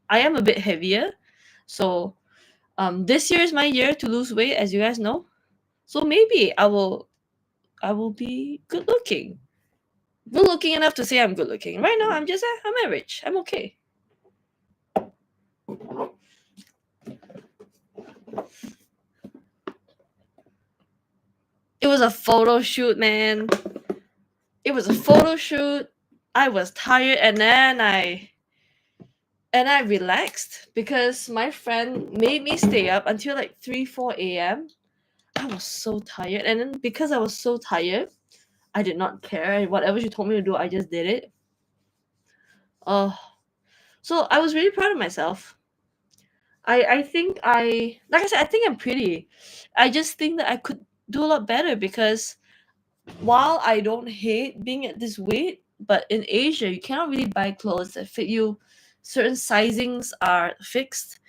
I am a bit heavier. So this year is my year to lose weight, as you guys know. So maybe I will be good looking. Good looking enough to say I'm good looking. Right now I'm average. I'm okay. It was a photo shoot, man. It was a photo shoot. I was tired, and I relaxed because my friend made me stay up until like 3 4 a.m. I was so tired, and then because I was so tired, I did not care. Whatever she told me to do, I just did it. Oh, so I was really proud of myself. I think like I said, I think I'm pretty. I just think that I could do a lot better because while I don't hate being at this weight, but in Asia you cannot really buy clothes that fit you. Certain sizings are fixed,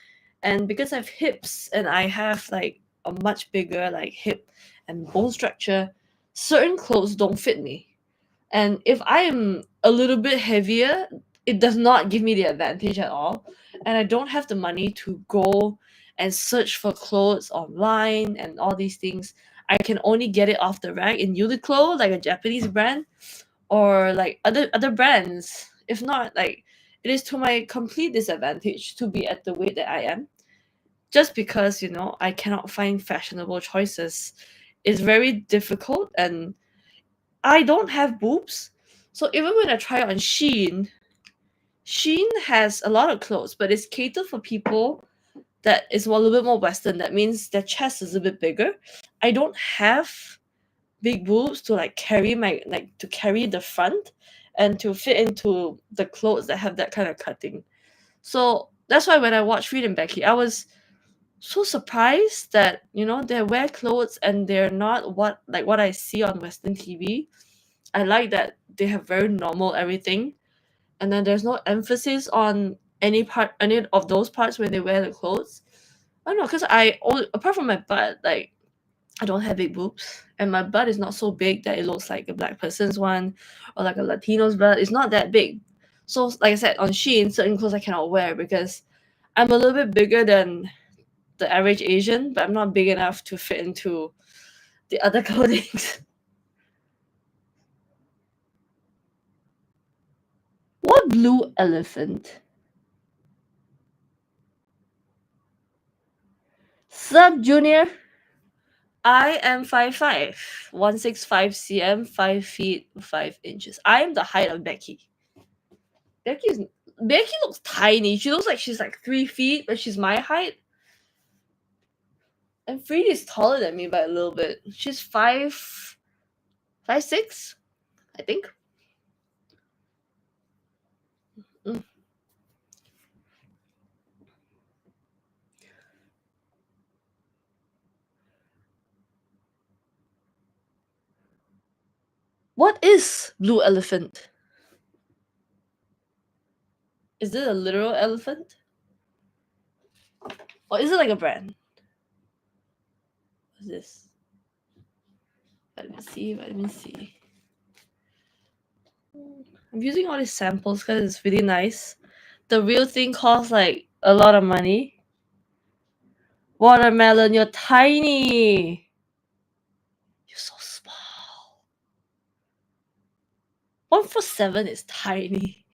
and because I have hips and I have like a much bigger like hip and bone structure, certain clothes don't fit me. And if I am a little bit heavier, it does not give me the advantage at all. And I don't have the money to go and search for clothes online and all these things. I can only get it off the rack in Uniqlo, like a Japanese brand, or like other brands. If not, like it is to my complete disadvantage to be at the weight that I am. Just because, I cannot find fashionable choices. It's very difficult, and I don't have boobs. So even when I try on Shein, Shein has a lot of clothes, but it's catered for people that is a little bit more Western. That means their chest is a bit bigger. I don't have big boobs to like carry my like to carry the front and to fit into the clothes that have that kind of cutting. So that's why when I watched Freedom Becky, I was so surprised that they wear clothes and they're not what I see on Western TV. I like that they have very normal everything, and then there's no emphasis on any of those parts when they wear the clothes. I don't know, because apart from my butt, like I don't have big boobs, and my butt is not so big that it looks like a black person's one or like a Latino's butt. It's not that big. So, like I said, on Shein, certain clothes I cannot wear because I'm a little bit bigger than the average Asian, but I'm not big enough to fit into the other clothing. What blue elephant? Sup, Junior? I am 5'5", 165 cm, 5 feet 5 inches. I am the height of Becky. Becky looks tiny. She looks like she's like 3 feet, but she's my height. And Frida is taller than me by a little bit. She's 5'6", I think. Mm. What is blue elephant? Is it a literal elephant? Or is it like a brand? What's this? Let me see. I'm using all these samples because it's really nice. The real thing costs like a lot of money. Watermelon, you're tiny. You're so small. 147 is tiny.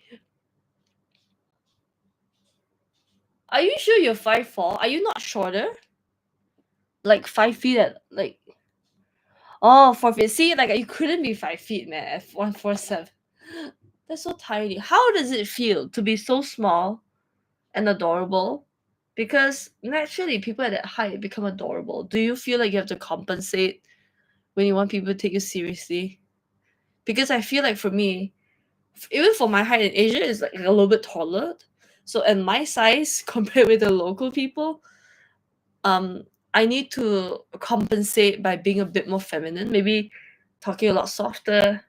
Are you sure you're 5'4"? Are you not shorter? Like 5 feet at like, oh, 4 feet. See, like you couldn't be 5 feet, man. At 147. That's so tiny. How does it feel to be so small and adorable? Because naturally, people at that height become adorable. Do you feel like you have to compensate when you want people to take you seriously? Because I feel like for me, even for my height in Asia is like a little bit taller. So and my size compared with the local people, um, I need to compensate by being a bit more feminine, maybe talking a lot softer,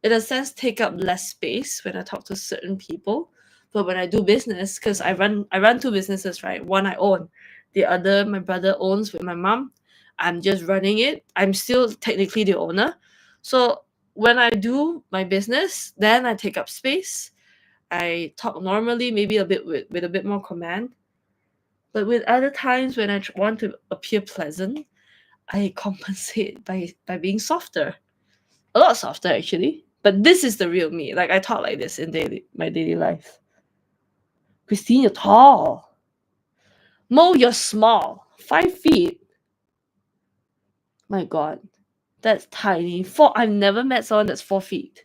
in a sense take up less space when I talk to certain people. But when I do business, because I run two businesses, right? One I own, the other my brother owns with my mom. I'm just running it. I'm still technically the owner. So when I do my business, then I take up space. I talk normally, maybe a bit with a bit more command. But with other times when I want to appear pleasant, I compensate by being softer, a lot softer actually. But this is the real me. Like I talk like this in my daily life. Christine, you're tall. Mo, you're small. 5 feet. My God, that's tiny. Four. I've never met someone that's 4 feet.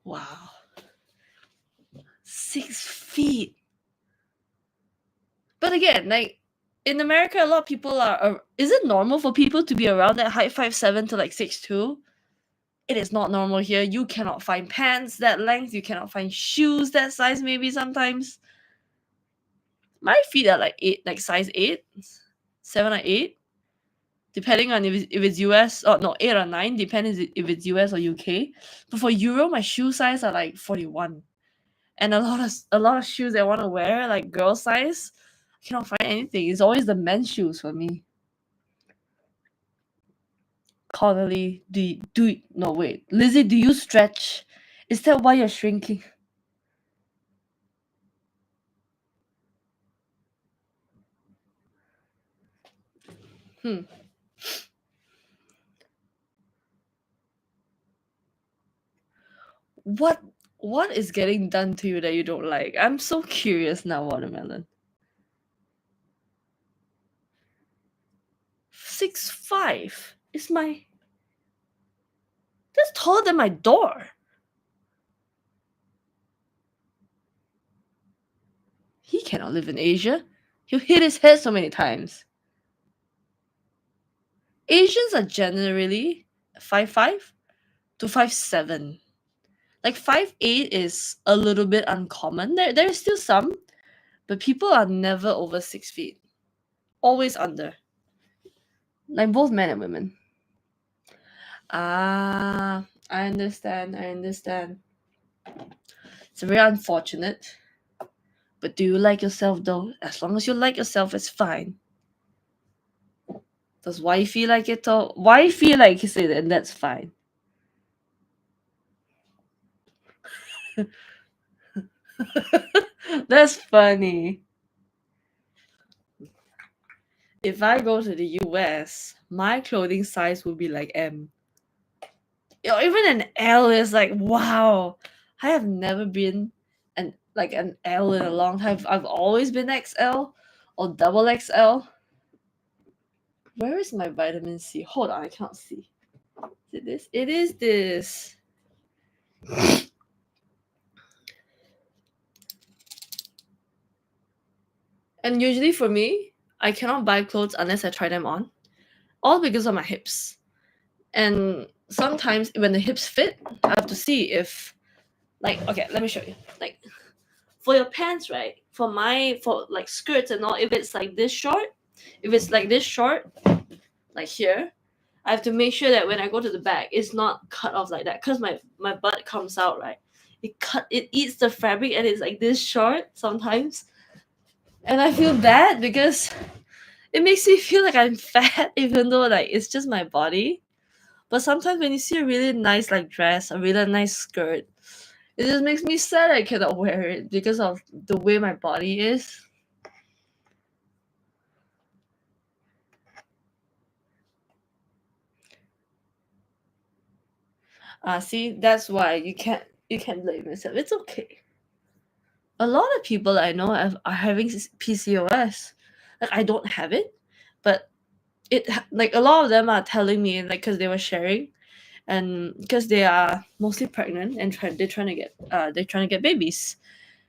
Wow, 6 feet. But again, like in America, a lot of people are. Is it normal for people to be around that height, 5'7" to like 6'2"? It is not normal here. You cannot find pants that length. You cannot find shoes that size. Maybe sometimes my feet are like eight, like size 8, 7 or 8, depending on if it's US or no 8 or 9, depending if it's US or UK. But for Euro, my shoe size are like 41, and a lot of shoes I want to wear like girl size, I cannot find anything. It's always the men's shoes for me. Connolly, no wait, Lizzie, do you stretch? Is that why you're shrinking? Hmm. What what is getting done to you that you don't like? I'm so curious now, Watermelon. 6'5" is my that's taller than my door. He cannot live in Asia. He'll hit his head so many times. Asians are generally 5'5" to 5'7". Like 5'8" is a little bit uncommon. There's still some, but people are never over 6 feet. Always under. Like both men and women. Ah, I understand. I understand. It's very unfortunate. But do you like yourself though? As long as you like yourself, it's fine. Does wifey like it though? Wifey like it, and that's fine. That's funny. If I go to the US, my clothing size would be like M. Even an L is like, wow. I have never been an L in a long time. I've always been XL or double XL. Where is my vitamin C? Hold on, I can't see. Is it this? It is this. And usually for me, I cannot buy clothes unless I try them on. All because of my hips. And sometimes when the hips fit, I have to see if okay, let me show you. Like for your pants, right? For like skirts and all, if it's like this short, like here, I have to make sure that when I go to the back, it's not cut off like that because my butt comes out, right? It eats the fabric and it's like this short sometimes. And I feel bad because it makes me feel like I'm fat even though like it's just my body. But sometimes when you see a really nice like dress, a really nice skirt, it just makes me sad I cannot wear it because of the way my body is. See, that's why you can't blame yourself. It's okay. A lot of people I know are having PCOS. Like I don't have it, but like a lot of them are telling me like because they were sharing, and because they are mostly pregnant and they're trying to get babies,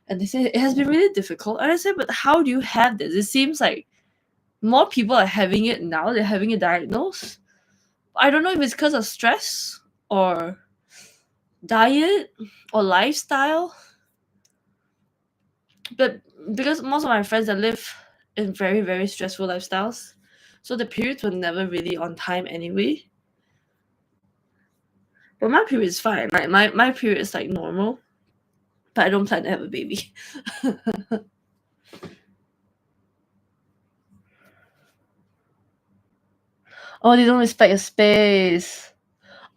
and they say it has been really difficult. And I said, but how do you have this? It seems like more people are having it now. They're having it diagnosed. I don't know if it's because of stress or diet or lifestyle, but because most of my friends that live in very very stressful lifestyles, so the periods were never really on time anyway. But my period is fine. My period is like normal, but I don't plan to have a baby. Oh, they don't respect your space.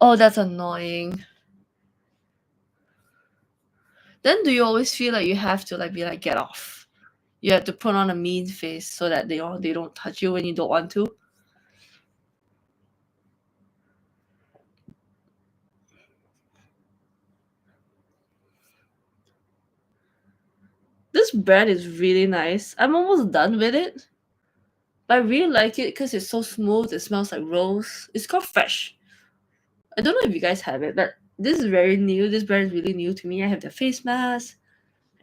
Oh, that's annoying. Then do you always feel like you have to like be like get off? You have to put on a mean face so that they don't touch you when you don't want to. This bread is really nice. I'm almost done with it. But I really like it because it's so smooth. It smells like rose. It's called Fresh. I don't know if you guys have it, but this is very new. This brand is really new to me. I have the face mask.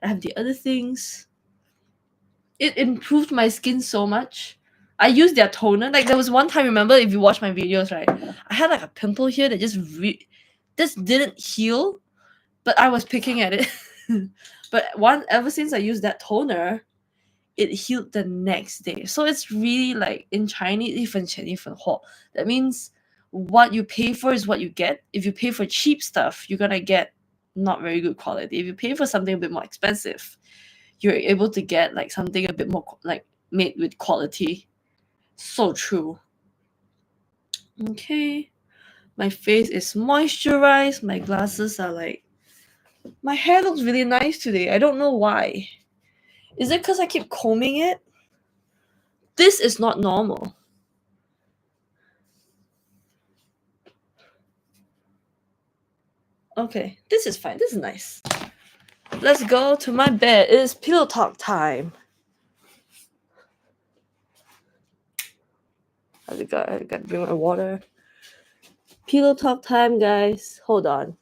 I have the other things. It improved my skin so much. I used their toner. Like there was one time, remember if you watch my videos, right? I had like a pimple here that just didn't heal, but I was picking at it. But ever since I used that toner, it healed the next day. So it's really like in Chinese, 一分钱一分货. That means what you pay for is what you get. If you pay for cheap stuff, you're gonna get not very good quality. If you pay for something a bit more expensive, you're able to get like something a bit more like made with quality. So true. Okay. My face is moisturized. My glasses are like. My hair looks really nice today. I don't know why. Is it because I keep combing it? This is not normal. Okay, this is fine. This is nice. Let's go to my bed. It is pillow talk time. I got to bring my water. Pillow talk time, guys. Hold on.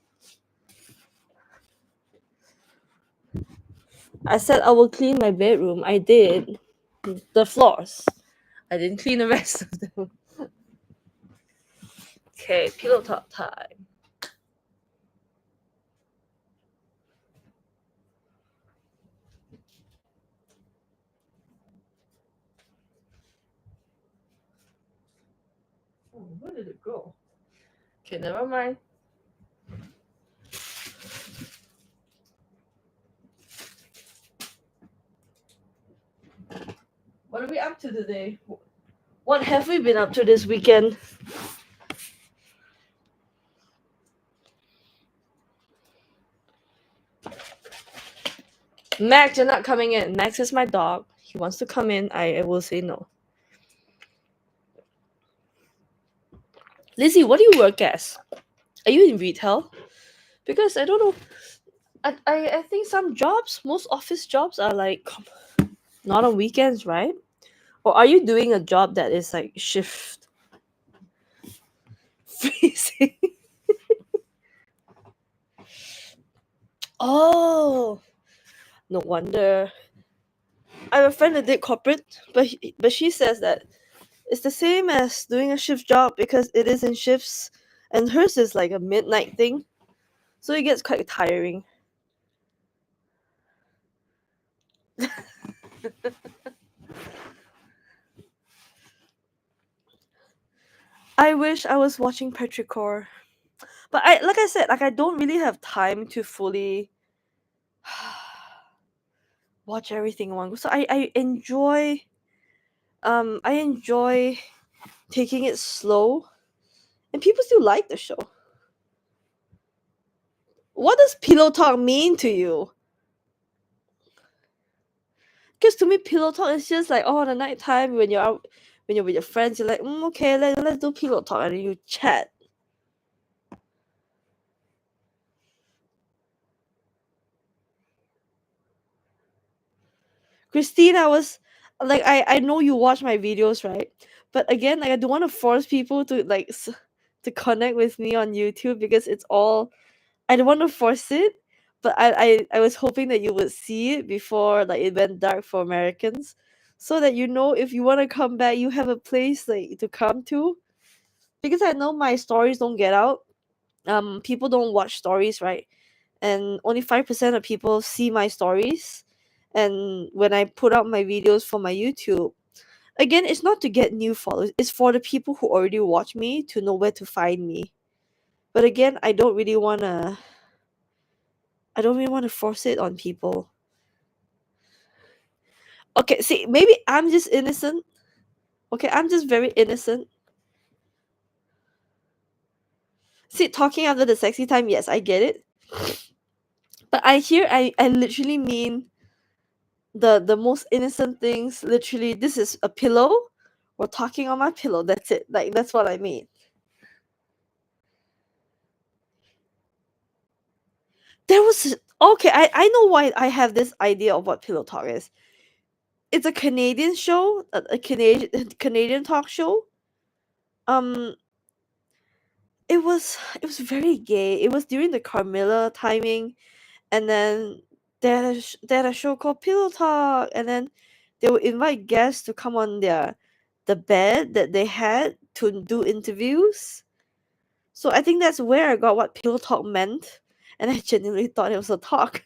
I said I will clean my bedroom. I did. The floors. I didn't clean the rest of them. Okay, pillow talk time. Oh, where did it go? Okay, never mind. What are we up to today? What have we been up to this weekend? Max, you're not coming in. Max is my dog. He wants to come in. I will say no. Lizzie, what do you work as? Are you in retail? Because I don't know. I think some jobs, most office jobs are like not on weekends, right? Or are you doing a job that is like shift freezing? Oh, no wonder. I have a friend that did corporate, but she says that it's the same as doing a shift job because it is in shifts, and hers is like a midnight thing, so it gets quite tiring. I wish I was watching Petrichor, but like I said, like I don't really have time to fully watch everything in one go. So I enjoy taking it slow, and people still like the show. What does pillow talk mean to you? Because to me, pillow talk is just like, oh, the night time when you're out, when you're with your friends, you're like, okay, let's do pillow talk, and then you chat. Christine, I was like, I know you watch my videos, right? But again, like I don't want to force people to like to connect with me on YouTube because it's all I don't want to force it. But I was hoping that you would see it before like it went dark for Americans, so that you know if you want to come back, you have a place like to come to. Because I know my stories don't get out. People don't watch stories, right? And only 5% of people see my stories. And when I put out my videos for my YouTube, again, it's not to get new followers, it's for the people who already watch me to know where to find me. But again, I don't really want to force it on people. Okay, see, maybe I'm just innocent. Okay, I'm just very innocent. See, talking after the sexy time, yes, I get it. But I literally mean the most innocent things. Literally, this is a pillow. We're talking on my pillow. That's it. Like that's what I mean. There was okay. I know why I have this idea of what pillow talk is. It's a Canadian show, a Canadian talk show. Um, it was very gay. It was during the Carmilla timing, and then they had a show called Pillow Talk, and then they would invite guests to come on the bed that they had to do interviews. So I think that's where I got what Pillow Talk meant, and I genuinely thought it was a talk.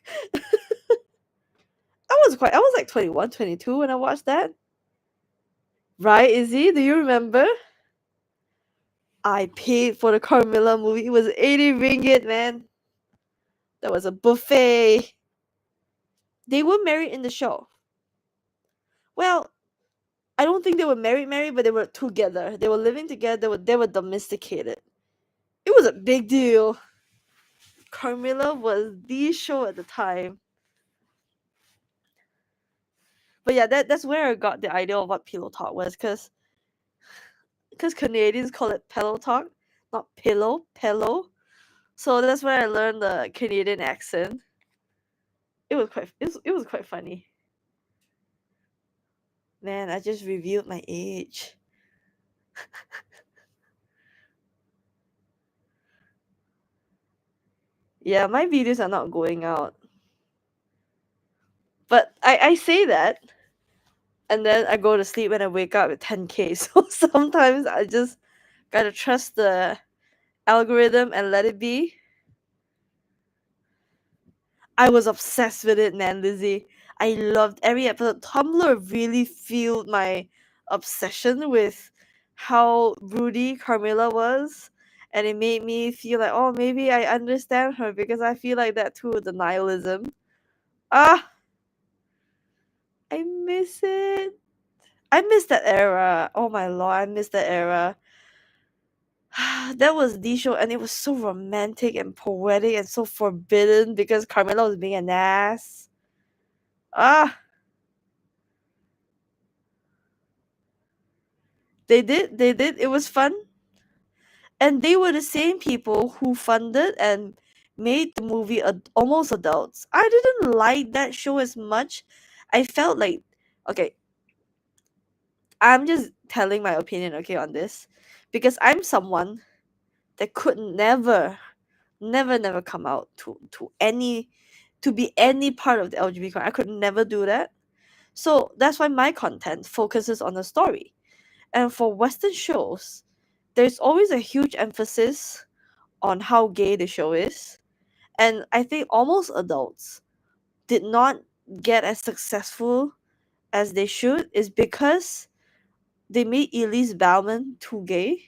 I was like 21, 22 when I watched that. Right, Izzy? Do you remember? I paid for the Carmilla movie. It was 80 ringgit, man. That was a buffet. They were married in the show. Well, I don't think they were married, but they were together. They were living together. They were domesticated. It was a big deal. Carmilla was the show at the time. But yeah, that's where I got the idea of what pillow talk was, because Canadians call it pillow talk, not pillow. So that's where I learned the Canadian accent. It was quite funny. Man, I just revealed my age. Yeah, my videos are not going out. But I say that, and then I go to sleep and I wake up with 10K. So sometimes I just gotta trust the algorithm and let it be. I was obsessed with it, man, Lizzie. I loved every episode. Tumblr really fueled my obsession with how broody Carmilla was. And it made me feel like, oh, maybe I understand her because I feel like that too, the nihilism. Ah, I miss it. I miss that era. Oh my lord, I miss that era. That was the show, and it was so romantic and poetic and so forbidden because Carmilla was being an ass. Ah, they did. It was fun, and they were the same people who funded and made the movie Almost Adults. I didn't like that show as much. I felt like, okay, I'm just telling my opinion, okay, on this, because I'm someone that could never come out to be any part of the LGBT community. I could never do that. So that's why my content focuses on the story. And for Western shows, there's always a huge emphasis on how gay the show is. And I think Almost Adults did not get as successful as they should is because they made Elise Bauman too gay,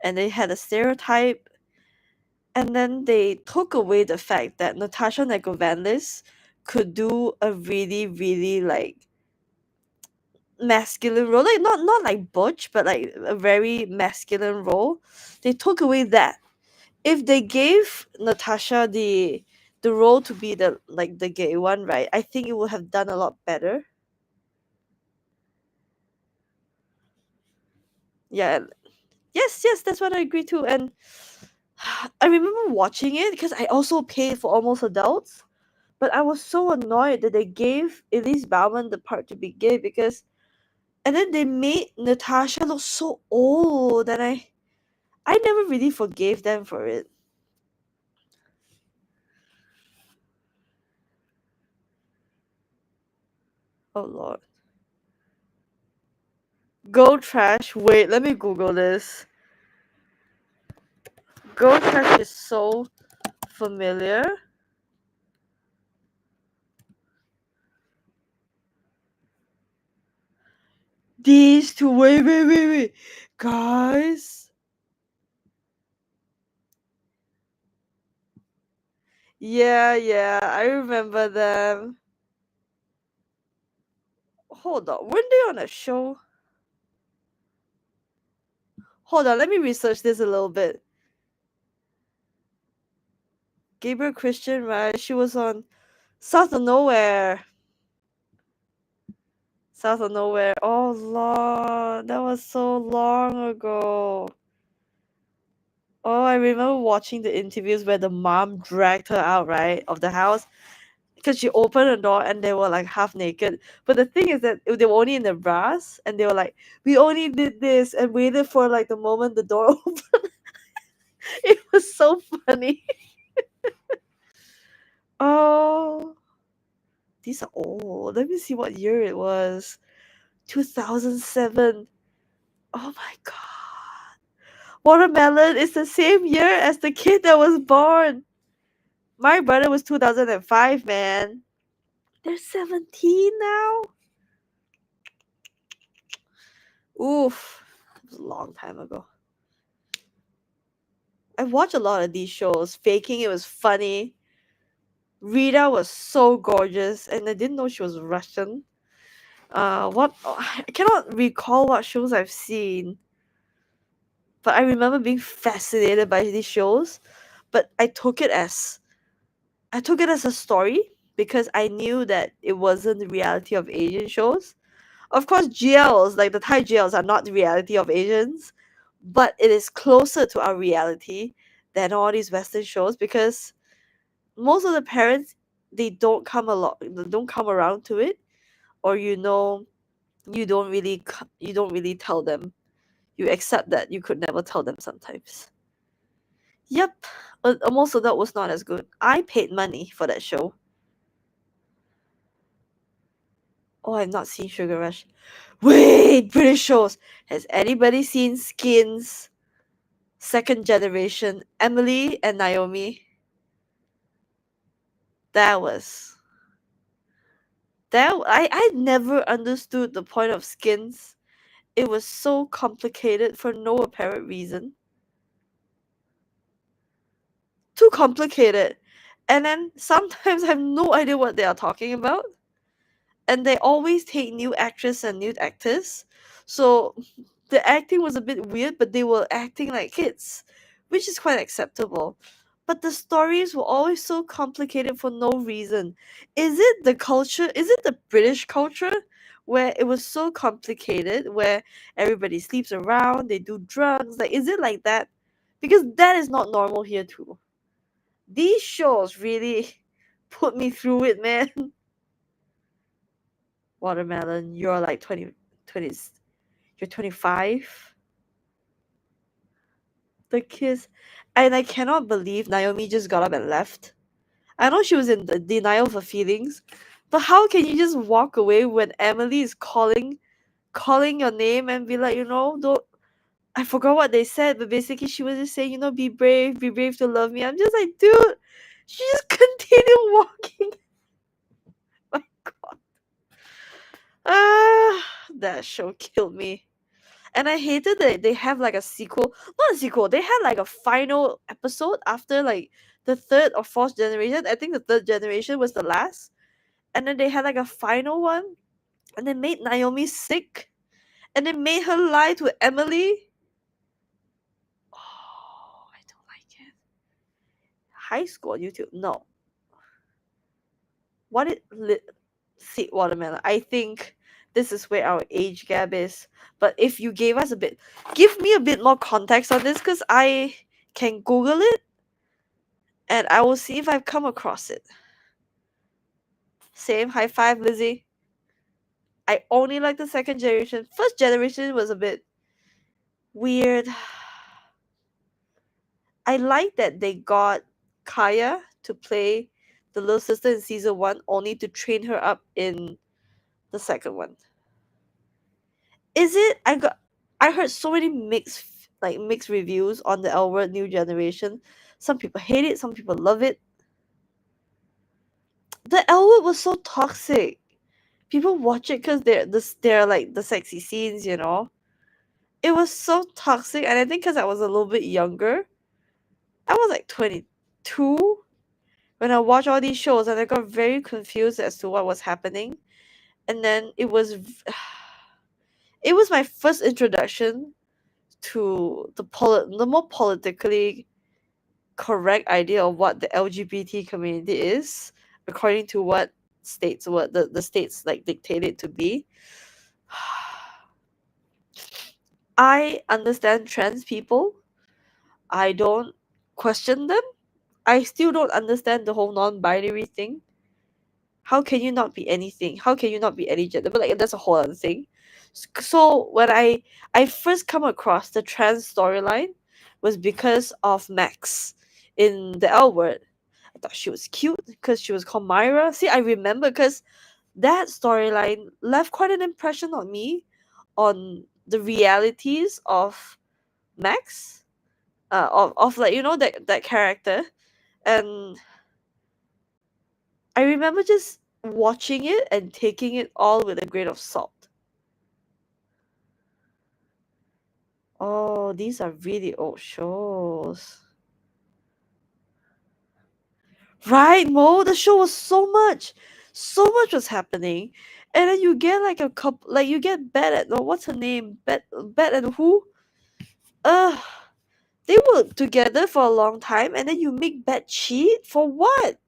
and they had a stereotype, and then they took away the fact that Natasha Negovandis could do a really like masculine role, like not like butch, but like a very masculine role. They took away that. If they gave Natasha the role to be the gay one, right? I think it would have done a lot better. Yeah, yes, that's what I agree to. And I remember watching it because I also paid for Almost Adults. But I was so annoyed that they gave Elise Bauman the part to be gay because, and then they made Natasha look so old, and I never really forgave them for it. Oh lord. Go Trash. Wait, let me Google this. Go Trash is so familiar. These two. Wait. Guys. Yeah, I remember them. Hold on. Weren't they on a show? Hold on, let me research this a little bit. Gabriel Christian, right? She was on South of Nowhere. South of Nowhere. Oh lord, that was so long ago. Oh, I remember watching the interviews where the mom dragged her out, right, of the house because she opened the door and they were like half naked. But the thing is that they were only in the brass and they were like, we only did this and waited for like the moment the door opened. It was so funny. Oh, these are old. Let me see what year it was. 2007. Oh my god. Watermelon is the same year as the kid that was born. My brother was 2005, man. They're 17 now? Oof. It was a long time ago. I watched a lot of these shows. Faking It was funny. Rita was so gorgeous, and I didn't know she was Russian. What I cannot recall what shows I've seen, but I remember being fascinated by these shows. But I took it as a story because I knew that it wasn't the reality of Asian shows. Of course, GLs, like the Thai GLs, are not the reality of Asians, but it is closer to our reality than all these Western shows because most of the parents they don't come around to it, or you don't really tell them. You accept that you could never tell them sometimes. Yep, most of that was not as good. I paid money for that show. Oh, I've not seen Sugar Rush. Wait, British shows. Has anybody seen Skins? Second generation, Emily and Naomi. That was I never understood the point of Skins. It was so complicated for no apparent reason. Too complicated. And then sometimes I have no idea what they are talking about. And they always take new actors and new actors. So the acting was a bit weird, but they were acting like kids, which is quite acceptable. But the stories were always so complicated for no reason. Is it the culture? Is it the British culture where it was so complicated, where everybody sleeps around, they do drugs? Like, is it like that? Because that is not normal here too. These shows really put me through it, man. Watermelon, you're like 20, you're 25. The kiss. And I cannot believe Naomi just got up and left. I know she was in the denial of her feelings, but how can you just walk away when Emily is calling your name and be like, don't I forgot what they said, but basically she was just saying, be brave to love me. I'm just like, dude, she just continued walking. My god. Ah, that show killed me. And I hated that they have like a sequel. Not a sequel, they had like a final episode after like the third or fourth generation. I think the third generation was the last. And then they had like a final one. And they made Naomi sick. And they made her lie to Emily. Oh, I don't like it. High school on YouTube? No. What it see Watermelon. I think this is where our age gap is. But if you give me a bit more context on this, because I can Google it and I will see if I've come across it. Same, high five, Lizzie. I only like the second generation. First generation was a bit weird. I like that they got Kaya to play the little sister in season one, only to train her up in the second one. Is it? I heard so many mixed reviews on the L Word New Generation. Some people hate it, some people love it. The L Word was so toxic. People watch it because they're like the sexy scenes, you know. It was so toxic, and I think because I was a little bit younger, I was like 22 when I watched all these shows, and I got very confused as to what was happening. And then it was my first introduction to the more politically correct idea of what the LGBT community is, according to what the states like dictate it to be. I understand trans people. I don't question them. I still don't understand the whole non-binary thing. How can you not be anything? How can you not be any gender? But like that's a whole other thing. So when I first come across the trans storyline was because of Max in the L Word. I thought she was cute because she was called Myra. See, I remember because that storyline left quite an impression on me on the realities of Max, of like you know that character, and I remember just watching it and taking it all with a grain of salt. Oh, these are really old shows. Right, Mo? The show was so much was happening. And then you get like a couple, like you get Bet at, oh, what's her name? Bet and who? Uh, they were together for a long time and then you make Bet cheat? For what?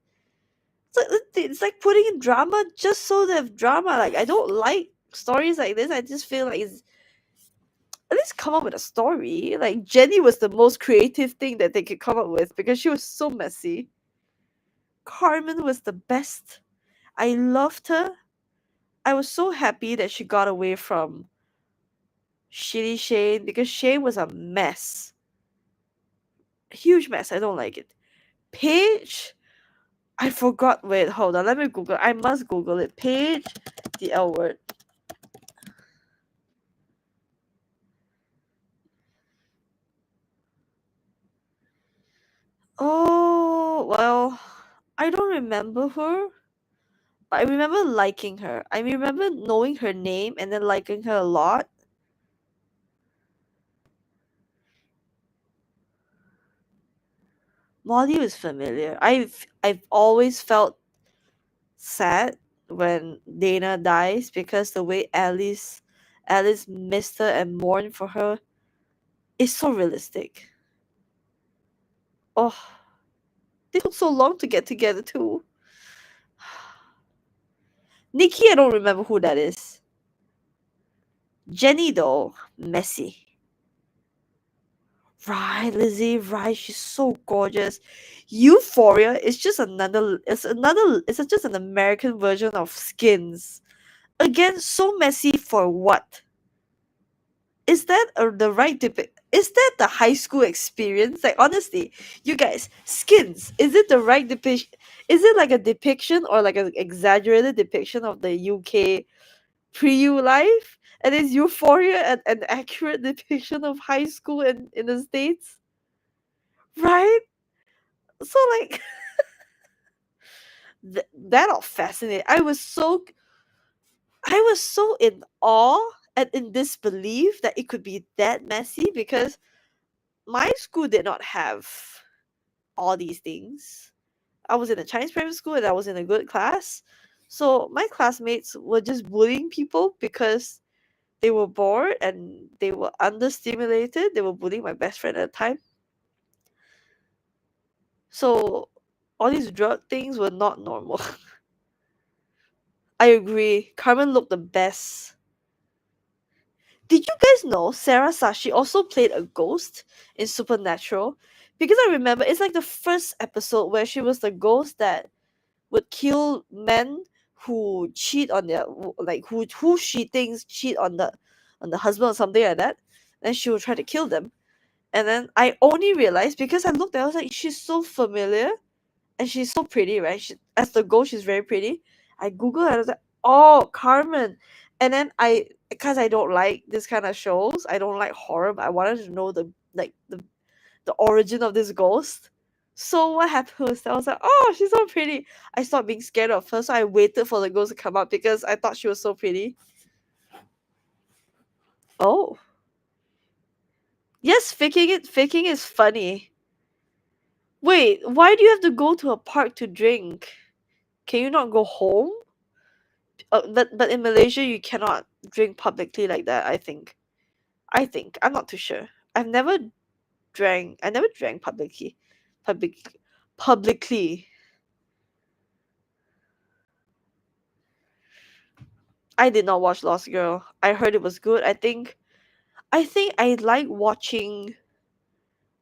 It's like putting in drama just so they have drama. Like, I don't like stories like this. I just feel like it's at least come up with a story. Like Jenny was the most creative thing that they could come up with because she was so messy. Carmen was the best. I loved her. I was so happy that she got away from shitty Shane because Shane was a mess. A huge mess. I don't like it. Paige, I forgot. Wait, hold on. Let me Google. I must Google it. Paige, the L Word. Oh, well, I don't remember her. But I remember liking her. I remember knowing her name and then liking her a lot. Molly was familiar. I've always felt sad when Dana dies because the way Alice missed her and mourned for her is so realistic. Oh, they took so long to get together too. Nikki, I don't remember who that is. Jenny though, messy. Right, Lizzie, right, she's so gorgeous. Euphoria is just just an American version of Skins. Again, so messy for what? Is that the right is that the high school experience? Like honestly, you guys, Skins, is it the right depiction? Is it like a depiction or like an exaggerated depiction of the UK pre-U life? And is Euphoria an accurate depiction of high school in the States? Right? So like that all fascinating. I was so in awe and in disbelief that it could be that messy because my school did not have all these things. I was in a Chinese private school and I was in a good class. So my classmates were just bullying people because they were bored and they were understimulated. They were bullying my best friend at the time. So all these drug things were not normal. I agree. Carmen looked the best. Did you guys know Sarah Sashi also played a ghost in Supernatural? Because I remember it's like the first episode where she was the ghost that would kill men who cheat on their like who she thinks cheat on the husband or something like that. Then she will try to kill them. And then I only realized because I looked at her, I was like, she's so familiar and she's so pretty, right? As the girl, she's very pretty. I googled her, I was like, oh, Carmen. And then because I don't like this kind of shows, I don't like horror, but I wanted to know the origin of this ghost. So what happened was I was like, oh, she's so pretty. I stopped being scared of her, so I waited for the ghost to come up because I thought she was so pretty. Oh. Yes, faking is funny. Wait, why do you have to go to a park to drink? Can you not go home? But in Malaysia you cannot drink publicly like that, I think. I'm not too sure. I never drank publicly. Public publicly. I did not watch Lost Girl. I heard it was good. I think I like watching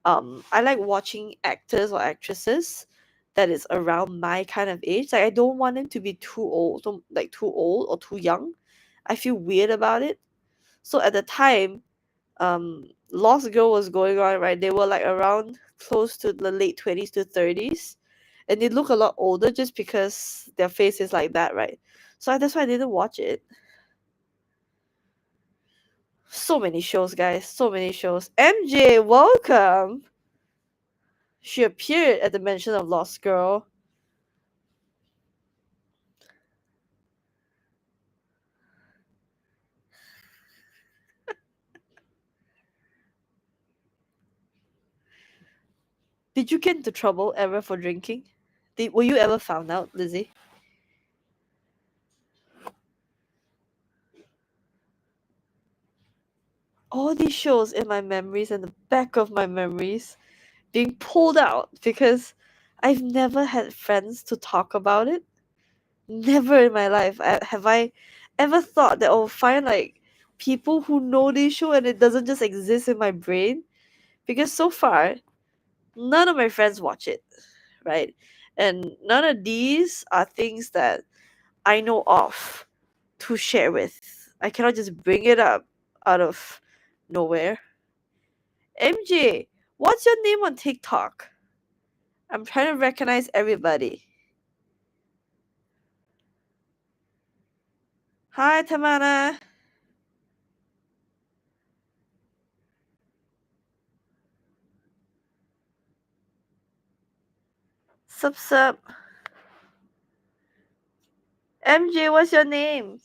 I like watching actors or actresses that is around my kind of age. Like I don't want them to be too old, like too old or too young. I feel weird about it. So at the time, Lost Girl was going on, right? They were like around close to the late 20s to 30s. And they look a lot older just because their face is like that, right? So that's why I didn't watch it. So many shows, guys. So many shows. MJ, welcome. She appeared at the mention of Lost Girl. Did you get into trouble ever for drinking? Were you ever found out, Lizzie? All these shows in my memories and the back of my memories being pulled out because I've never had friends to talk about it. Never in my life have I ever thought that I'll find like people who know this show and it doesn't just exist in my brain. Because so far, none of my friends watch it, right? And none of these are things that I know of to share with. I cannot just bring it up out of nowhere. MJ, what's your name on TikTok? I'm trying to recognize everybody. Hi, Tamana. Sup, sup. MJ, what's your name?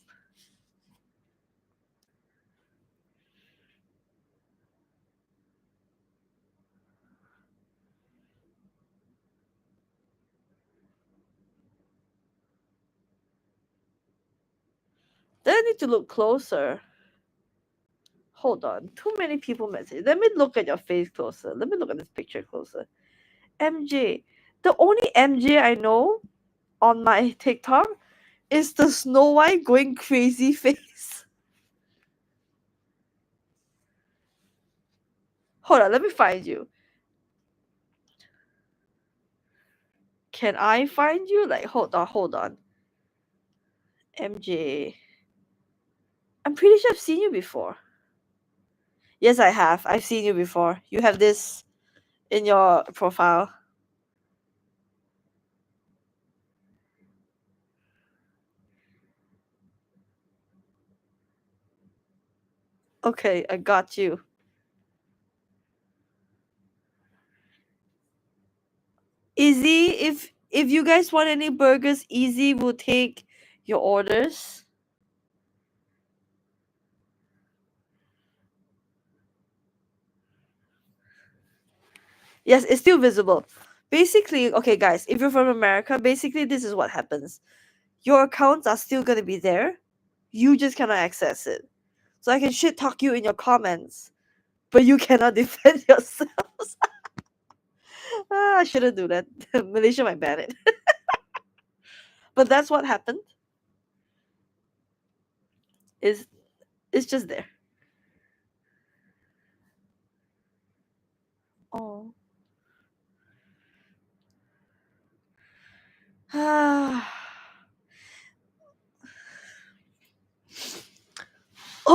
Then I need to look closer. Hold on. Too many people message. Let me look at your face closer. Let me look at this picture closer. MJ. The only MJ I know on my TikTok is the Snow White going crazy face. Hold on, let me find you. Can I find you? Like, hold on. MJ. I'm pretty sure I've seen you before. Yes, I have. I've seen you before. You have this in your profile. Okay, I got you. Easy, if you guys want any burgers, Easy will take your orders. Yes, it's still visible. Basically, okay, guys, if you're from America, basically this is what happens. Your accounts are still gonna be there. You just cannot access it. So I can shit talk you in your comments, but you cannot defend yourselves. I shouldn't do that. Malaysia might ban it. But that's what happened. Is it's just there. Oh.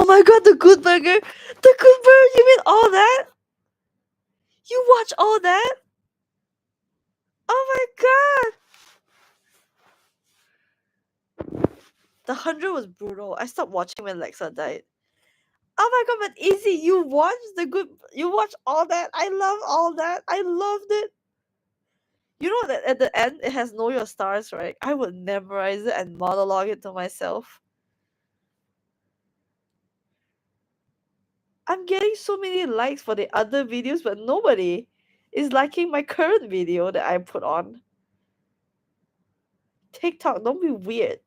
Oh my god, The Good Burger! The Good Burger! You mean all that? You watch all that? Oh my god! The 100 was brutal. I stopped watching when Lexa died. Oh my god, but Izzy, you watched the good. You watched all that. I love all that. I loved it. You know that at the end it has Know Your Stars, right? I would memorize it and monologue it to myself. I'm getting so many likes for the other videos, but nobody is liking my current video that I put on. TikTok, don't be weird.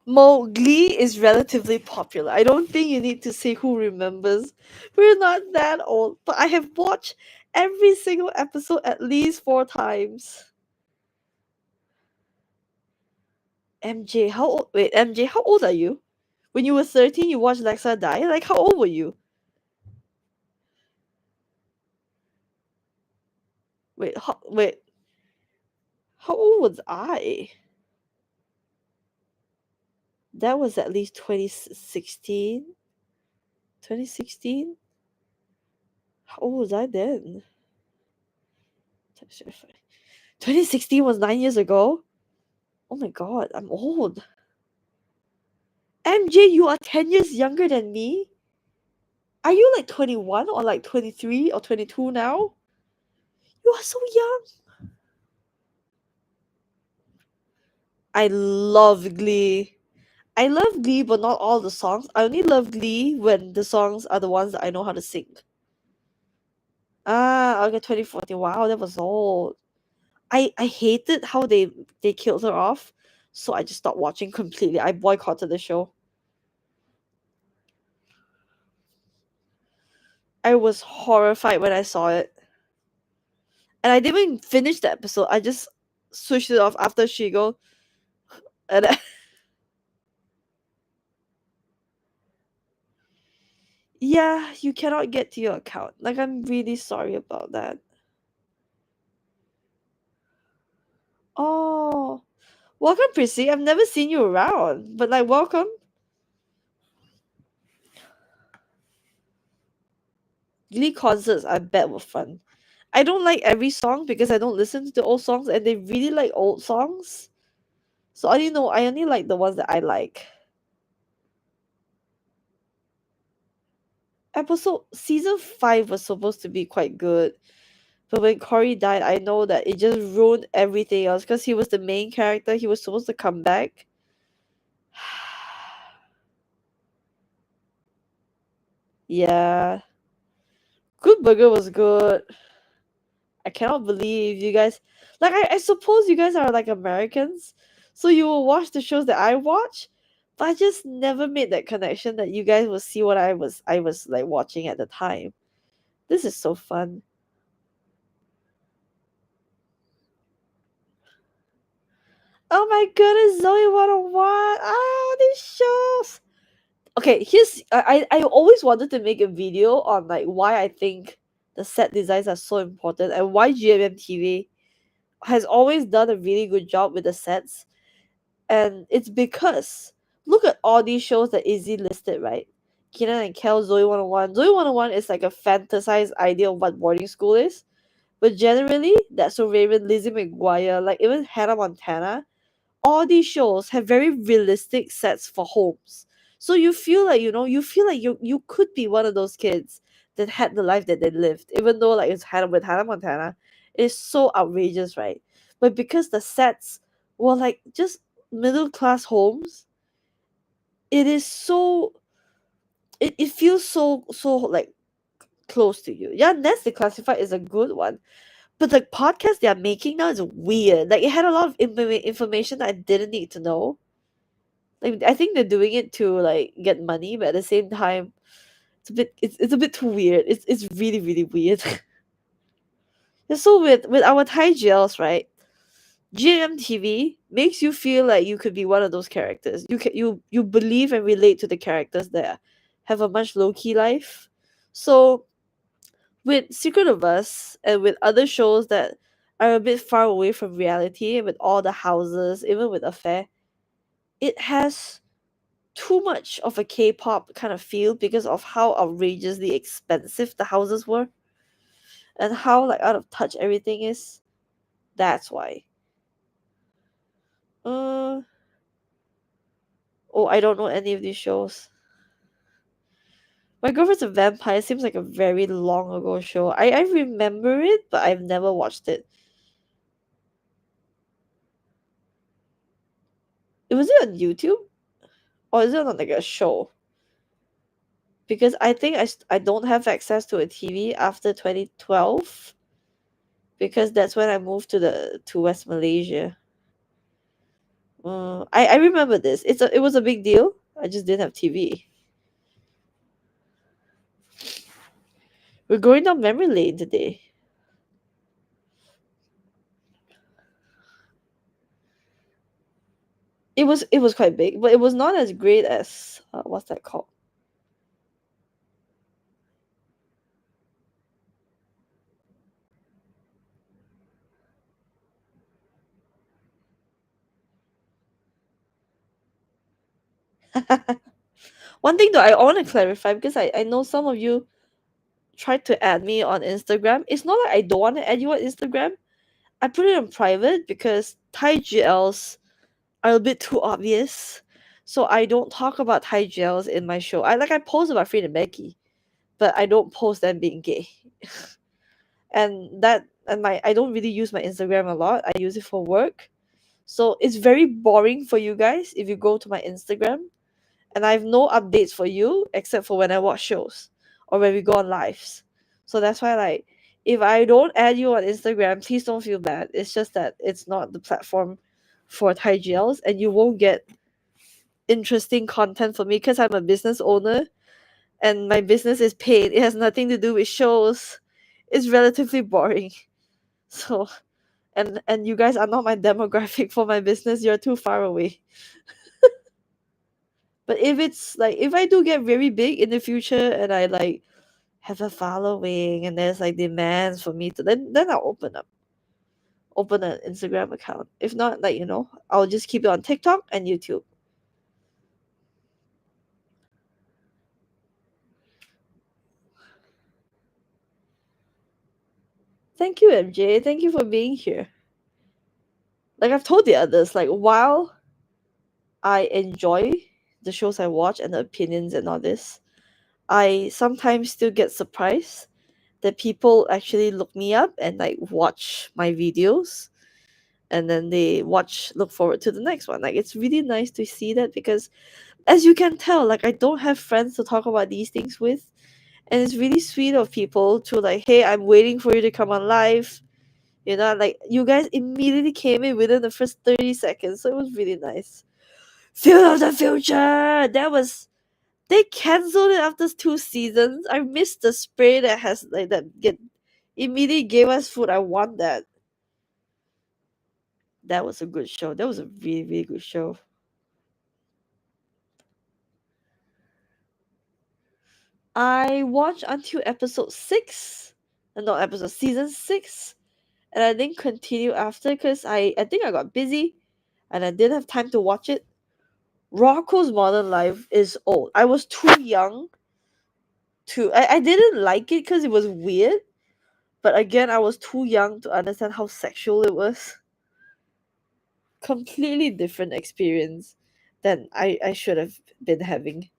Mowgli is relatively popular. I don't think you need to say who remembers. We're not that old, but I have watched every single episode at least 4 times. MJ, how old? Wait, MJ, how old are you? When you were 13, you watched Lexa die? Like, how old were you? Wait. How old was I? That was at least 2016. 2016? How old was I then? 2016 was 9 years ago? Oh my god, I'm old. MJ, you are 10 years younger than me? Are you like 21 or like 23 or 22 now? You are so young. I love Glee. I love Glee, but not all the songs. I only love Glee when the songs are the ones that I know how to sing. Ah, okay, 2014. Wow, that was old. I hated how they killed her off, so I just stopped watching completely. I boycotted the show. I was horrified when I saw it. And I didn't even finish the episode. I just switched it off after she go and yeah, you cannot get to your account. Like, I'm really sorry about that. Oh, welcome, Prissy. I've never seen you around, but like, welcome. Glee concerts, I bet, were fun. I don't like every song because I don't listen to the old songs, and they really like old songs. So I only like the ones that I like. Episode season 5 was supposed to be quite good. But when Corey died, I know that it just ruined everything else because he was the main character. He was supposed to come back. Yeah. Good Burger was good. I cannot believe you guys. Like, I suppose you guys are like Americans. So you will watch the shows that I watch. But I just never made that connection that you guys will see what I was like watching at the time. This is so fun. Oh my goodness, Zoe 101. Ah, these shows. Okay, here's I always wanted to make a video on like why I think the set designs are so important and why GMMTV has always done a really good job with the sets. And it's because look at all these shows that Izzy listed, right? Keenan and Kel, Zoe 101. Zoe 101 is like a fantasized idea of what boarding school is. But generally, that's so Raven, Lizzie McGuire, like even Hannah Montana, all these shows have very realistic sets for homes. So you feel like you could be one of those kids that had the life that they lived, even though like it's Hannah with Hannah Montana, it's so outrageous, right? But because the sets were like just middle class homes, it is so it feels so like close to you. Yeah, Nest Declassified is a good one. But the podcast they are making now is weird. Like it had a lot of information that I didn't need to know. Like I think they're doing it to like get money, but at the same time, it's a bit too weird. It's really weird. So with our Thai gels, right? GMTV makes you feel like you could be one of those characters. You believe and relate to the characters that have a much low key life. So with Secret of Us and with other shows that are a bit far away from reality with all the houses, even with Affair. It has too much of a K-pop kind of feel because of how outrageously expensive the houses were and how like out of touch everything is. That's why. Uh oh, I don't know any of these shows. My Girlfriend's a Vampire seems like a very long ago show. I remember it, but I've never watched it. Was it on YouTube? Or is it on like a show? Because I think I don't have access to a TV after 2012 because that's when I moved to West Malaysia. I remember this. It was a big deal. I just didn't have TV. We're going down memory lane today. It was quite big, but it was not as great as what's that called? One thing though, I want to clarify because I know some of you tried to add me on Instagram. It's not like I don't want to add you on Instagram. I put it on private because Thai GLs are a bit too obvious. So I don't talk about Thai GLs in my show. I post about Frida and Becky, but I don't post them being gay. And my I don't really use my Instagram a lot. I use it for work. So it's very boring for you guys if you go to my Instagram and I have no updates for you except for when I watch shows or when we go on lives. So that's why like if I don't add you on Instagram, please don't feel bad. It's just that it's not the platform for Thai gels and you won't get interesting content for me because I'm a business owner and my business is paid. It has nothing to do with shows. It's relatively boring. So and you guys are not my demographic for my business. You're too far away. But if it's like if I do get very big in the future and I like have a following and there's like demands for me to then I'll open an Instagram account. If not, like I'll just keep it on TikTok and YouTube. Thank you, MJ. Thank you for being here. Like I've told the others, like while I enjoy the shows I watch and the opinions and all this, I sometimes still get surprised that people actually look me up and like watch my videos and then they look forward to the next one. Like it's really nice to see that because as you can tell, like I don't have friends to talk about these things with. And it's really sweet of people to like, hey, I'm waiting for you to come on live. Like you guys immediately came in within the first 30 seconds. So it was really nice. Field of the Future! They cancelled it after 2 seasons. I missed the spray that has like that get immediately gave us food. I want that. That was a good show. That was a really, really good show. I watched until episode 6. No, episode season 6. And I didn't continue after because I think I got busy and I didn't have time to watch it. Rocco's Modern Life is old. I was too young to. I didn't like it because it was weird. But again, I was too young to understand how sexual it was. Completely different experience than I should have been having.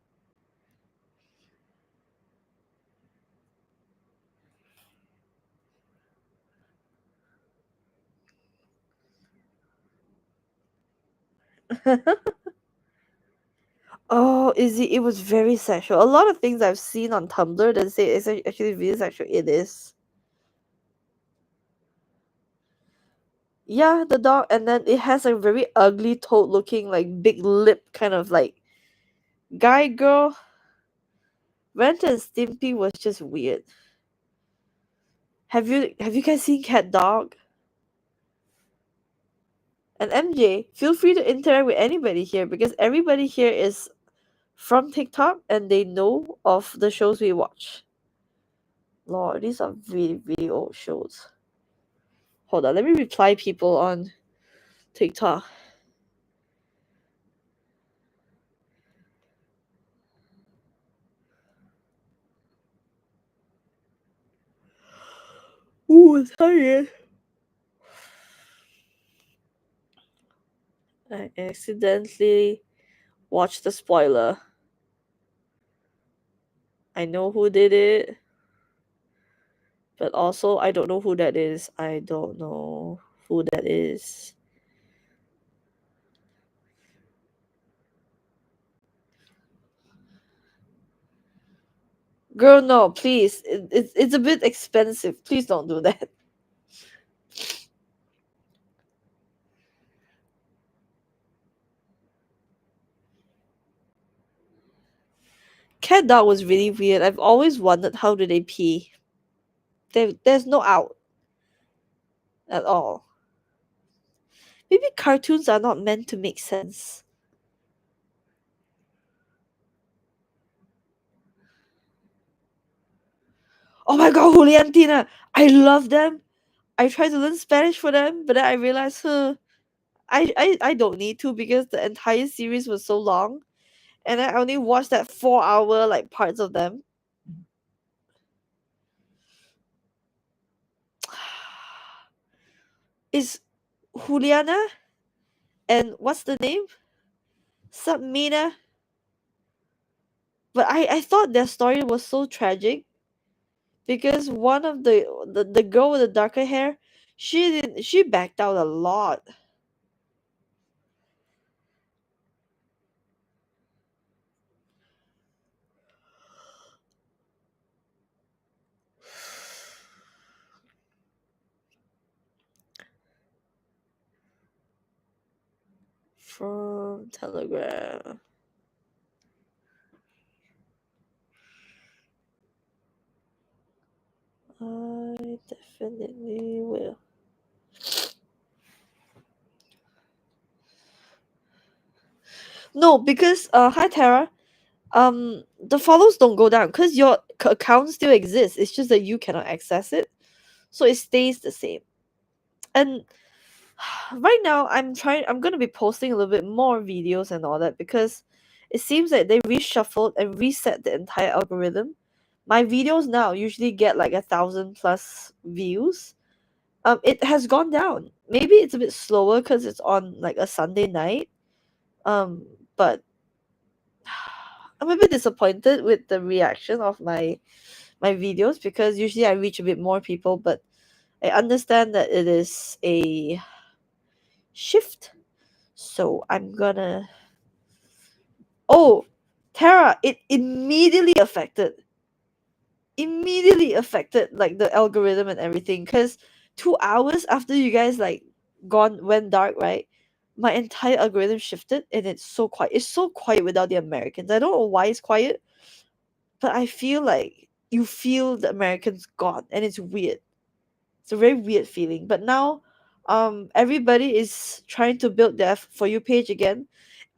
Oh, it was very sexual. A lot of things I've seen on Tumblr that say it's actually really sexual. It is. Yeah, the dog, and then it has a very ugly toad looking, like big lip kind of like guy girl. Ren and Stimpy was just weird. Have you guys seen Cat Dog? And MJ, feel free to interact with anybody here because everybody here is from TikTok and they know of the shows we watch. Lord, these are really, really old shows. Hold on, let me reply people on TikTok. Ooh, sorry. I accidentally watched the spoiler. I know who did it, but also I don't know who that is. I don't know who that is. Girl, no, please. It's a bit expensive. Please don't do that. Cat dog was really weird. I've always wondered how do they pee. There's no out at all. Maybe cartoons are not meant to make sense. Oh my god, Julian Tina! I love them. I tried to learn Spanish for them, but then I realized, I don't need to because the entire series was so long, and I only watched that 4 hour like parts of them. Is Juliana and what's the name? Submina. But I thought their story was so tragic because one of the girl with the darker hair, she backed out a lot. From Telegram. I definitely will. No, because hi Tara. The follows don't go down because your account still exists. It's just that you cannot access it, so it stays the same. And right now, I'm gonna be posting a little bit more videos and all that because it seems like they reshuffled and reset the entire algorithm. My videos now usually get like 1,000 plus views. It has gone down. Maybe it's a bit slower because it's on like a Sunday night. But I'm a bit disappointed with the reaction of my videos because usually I reach a bit more people, but I understand that it is a shift. So I'm gonna. Oh, Tara! It immediately affected like the algorithm and everything. Cause 2 hours after you guys like went dark, right? My entire algorithm shifted, and it's so quiet. It's so quiet without the Americans. I don't know why it's quiet, but I feel like you feel the Americans gone, and it's weird. It's a very weird feeling. But now, everybody is trying to build their For You page again.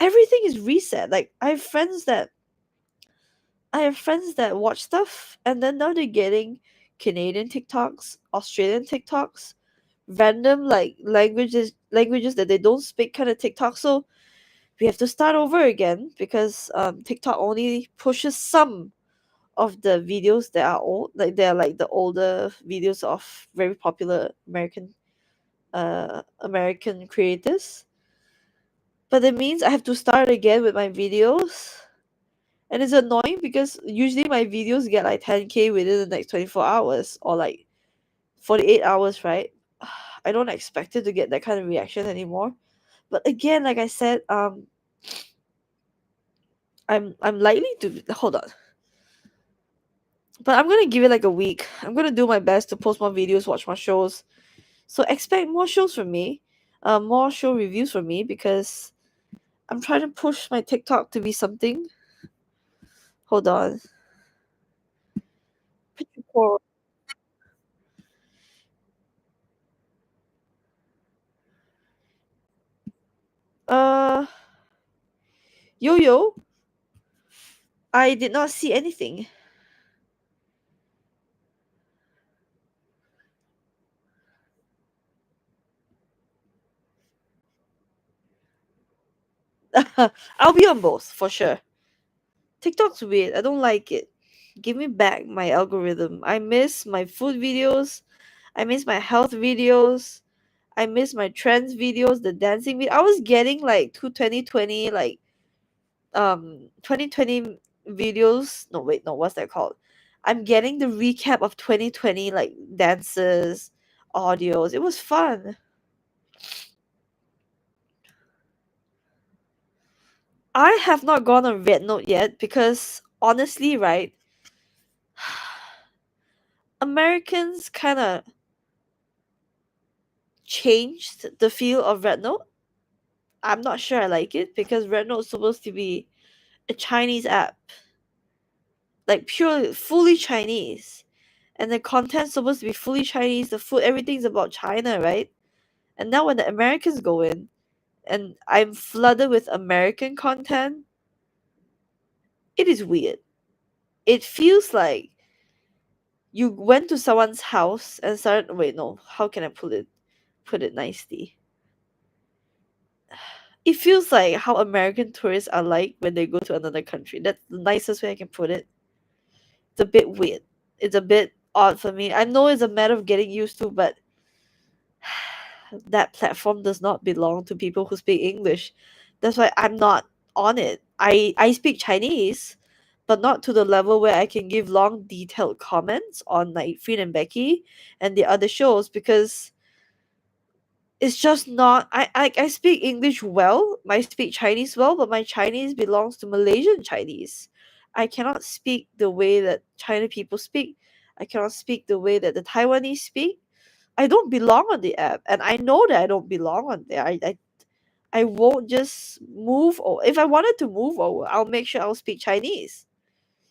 Everything is reset. Like I have friends that watch stuff, and then now they're getting Canadian TikToks, Australian TikToks, random like languages that they don't speak kind of TikTok. So we have to start over again because TikTok only pushes some of the videos that are old, like they're like the older videos of very popular American creators. But it means I have to start again with my videos. And it's annoying because usually my videos get like 10K within the next 24 hours or like 48 hours, right? I don't expect it to get that kind of reaction anymore. But again, like I said, I'm likely to hold on. But I'm gonna give it like a week. I'm gonna do my best to post more videos, watch more shows. So expect more shows from me, more show reviews from me because I'm trying to push my TikTok to be something. Hold on. Uh, Yo Yo, I did not see anything. I'll be on both for sure. TikTok's weird. I don't like it. Give me back my algorithm. I miss my food videos. I miss my health videos. I miss my trends videos, the dancing video. I was getting like 2020 like 2020 videos. No, wait, no, what's that called? I'm getting the recap of 2020 like dances, audios. It was fun. I have not gone on Red Note yet because honestly, right, Americans kind of changed the feel of Red Note. I'm not sure I like it because Red Note is supposed to be a Chinese app, like pure, fully Chinese, and the content's supposed to be fully Chinese. The food, everything's about China, right? And now when the Americans go in, and I'm flooded with American content, it is weird. It feels like you went to someone's house and started. Wait, no. How can I put it nicely? It feels like how American tourists are like when they go to another country. That's the nicest way I can put it. It's a bit weird. It's a bit odd for me. I know it's a matter of getting used to, but that platform does not belong to people who speak English. That's why I'm not on it. I speak Chinese, but not to the level where I can give long detailed comments on like Freen and Becky and the other shows because it's just not I speak English well, I speak Chinese well, but my Chinese belongs to Malaysian Chinese. I cannot speak the way that China people speak. I cannot speak the way that the Taiwanese speak. I don't belong on the app, and I know that I don't belong on there. I won't just move, or if I wanted to move over, I'll make sure I'll speak Chinese.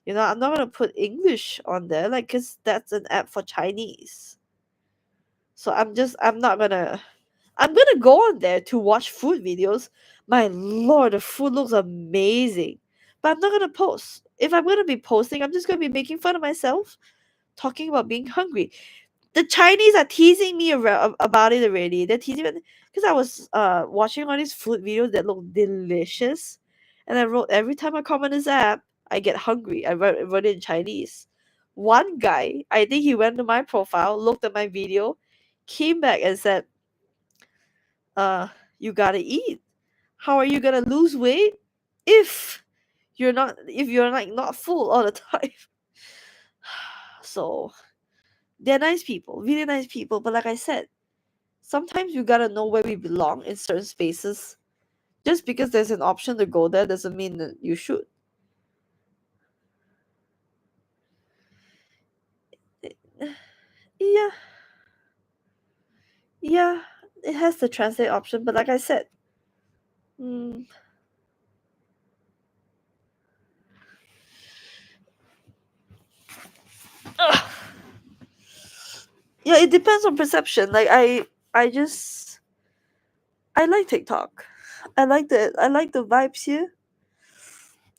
I'm not gonna put English on there, like, cause that's an app for Chinese. So I'm not gonna. I'm gonna go on there to watch food videos. My lord, the food looks amazing. But I'm not gonna post. If I'm gonna be posting, I'm just gonna be making fun of myself, talking about being hungry. The Chinese are teasing me about it already. They're teasing me because I was watching all these food videos that look delicious, and I wrote every time I come on this app, I get hungry. I wrote it in Chinese. One guy, I think he went to my profile, looked at my video, came back and said, uh, you gotta eat. How are you gonna lose weight if you're like not full all the time? So they're nice people, really nice people. But like I said, sometimes you gotta know where we belong in certain spaces. Just because there's an option to go there doesn't mean that you should. Yeah, yeah, it has the translate option, but like I said, mm, ugh, yeah, it depends on perception. Like I like TikTok. I like the vibes here.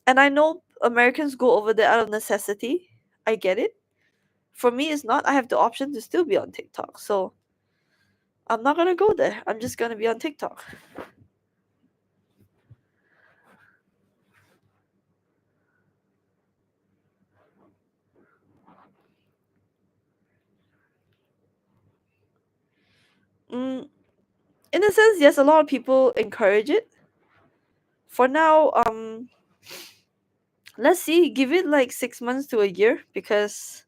And I know Americans go over there out of necessity. I get it. For me, it's not. I have the option to still be on TikTok. So I'm not going to go there. I'm just going to be on TikTok. Mm, in a sense, yes, a lot of people encourage it. For now, let's see. Give it like 6 months to a year because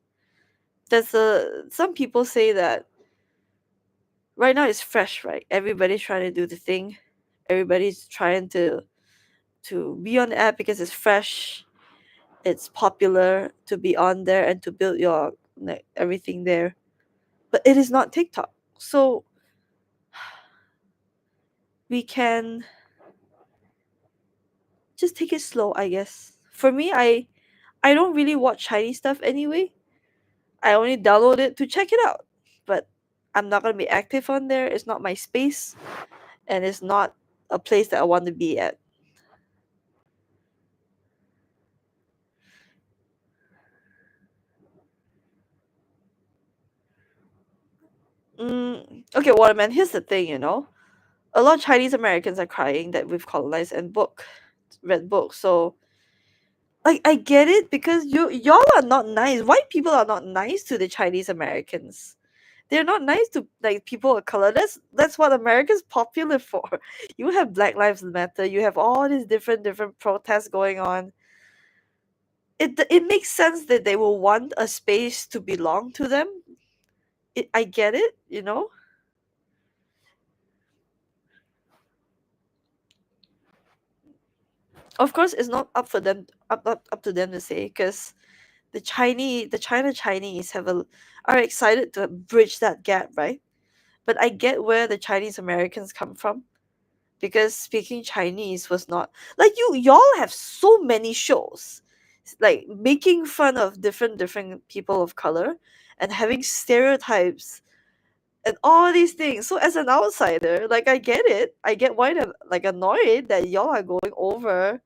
some people say that right now it's fresh, right? Everybody's trying to do the thing. Everybody's trying to be on the app because it's fresh, it's popular to be on there and to build your like everything there, but it is not TikTok. So we can just take it slow, I guess. For me, I don't really watch Chinese stuff anyway. I only download it to check it out, but I'm not going to be active on there. It's not my space, and it's not a place that I want to be at. Okay, Waterman, here's the thing. a lot of Chinese Americans are crying that we've colonized and read books. So like I get it because y'all are not nice. White people are not nice to the Chinese Americans. They're not nice to like people of color. That's what America's popular for. You have Black Lives Matter. You have all these different protests going on. It makes sense that they will want a space to belong to them. I get it, you know. Of course, it's not up for them up to them to say because the China Chinese are excited to bridge that gap, right? But I get where the Chinese Americans come from because speaking Chinese was not like y'all have so many shows like making fun of different people of color and having stereotypes and all these things. So as an outsider, like I get it. I get why they're like annoyed that y'all are going over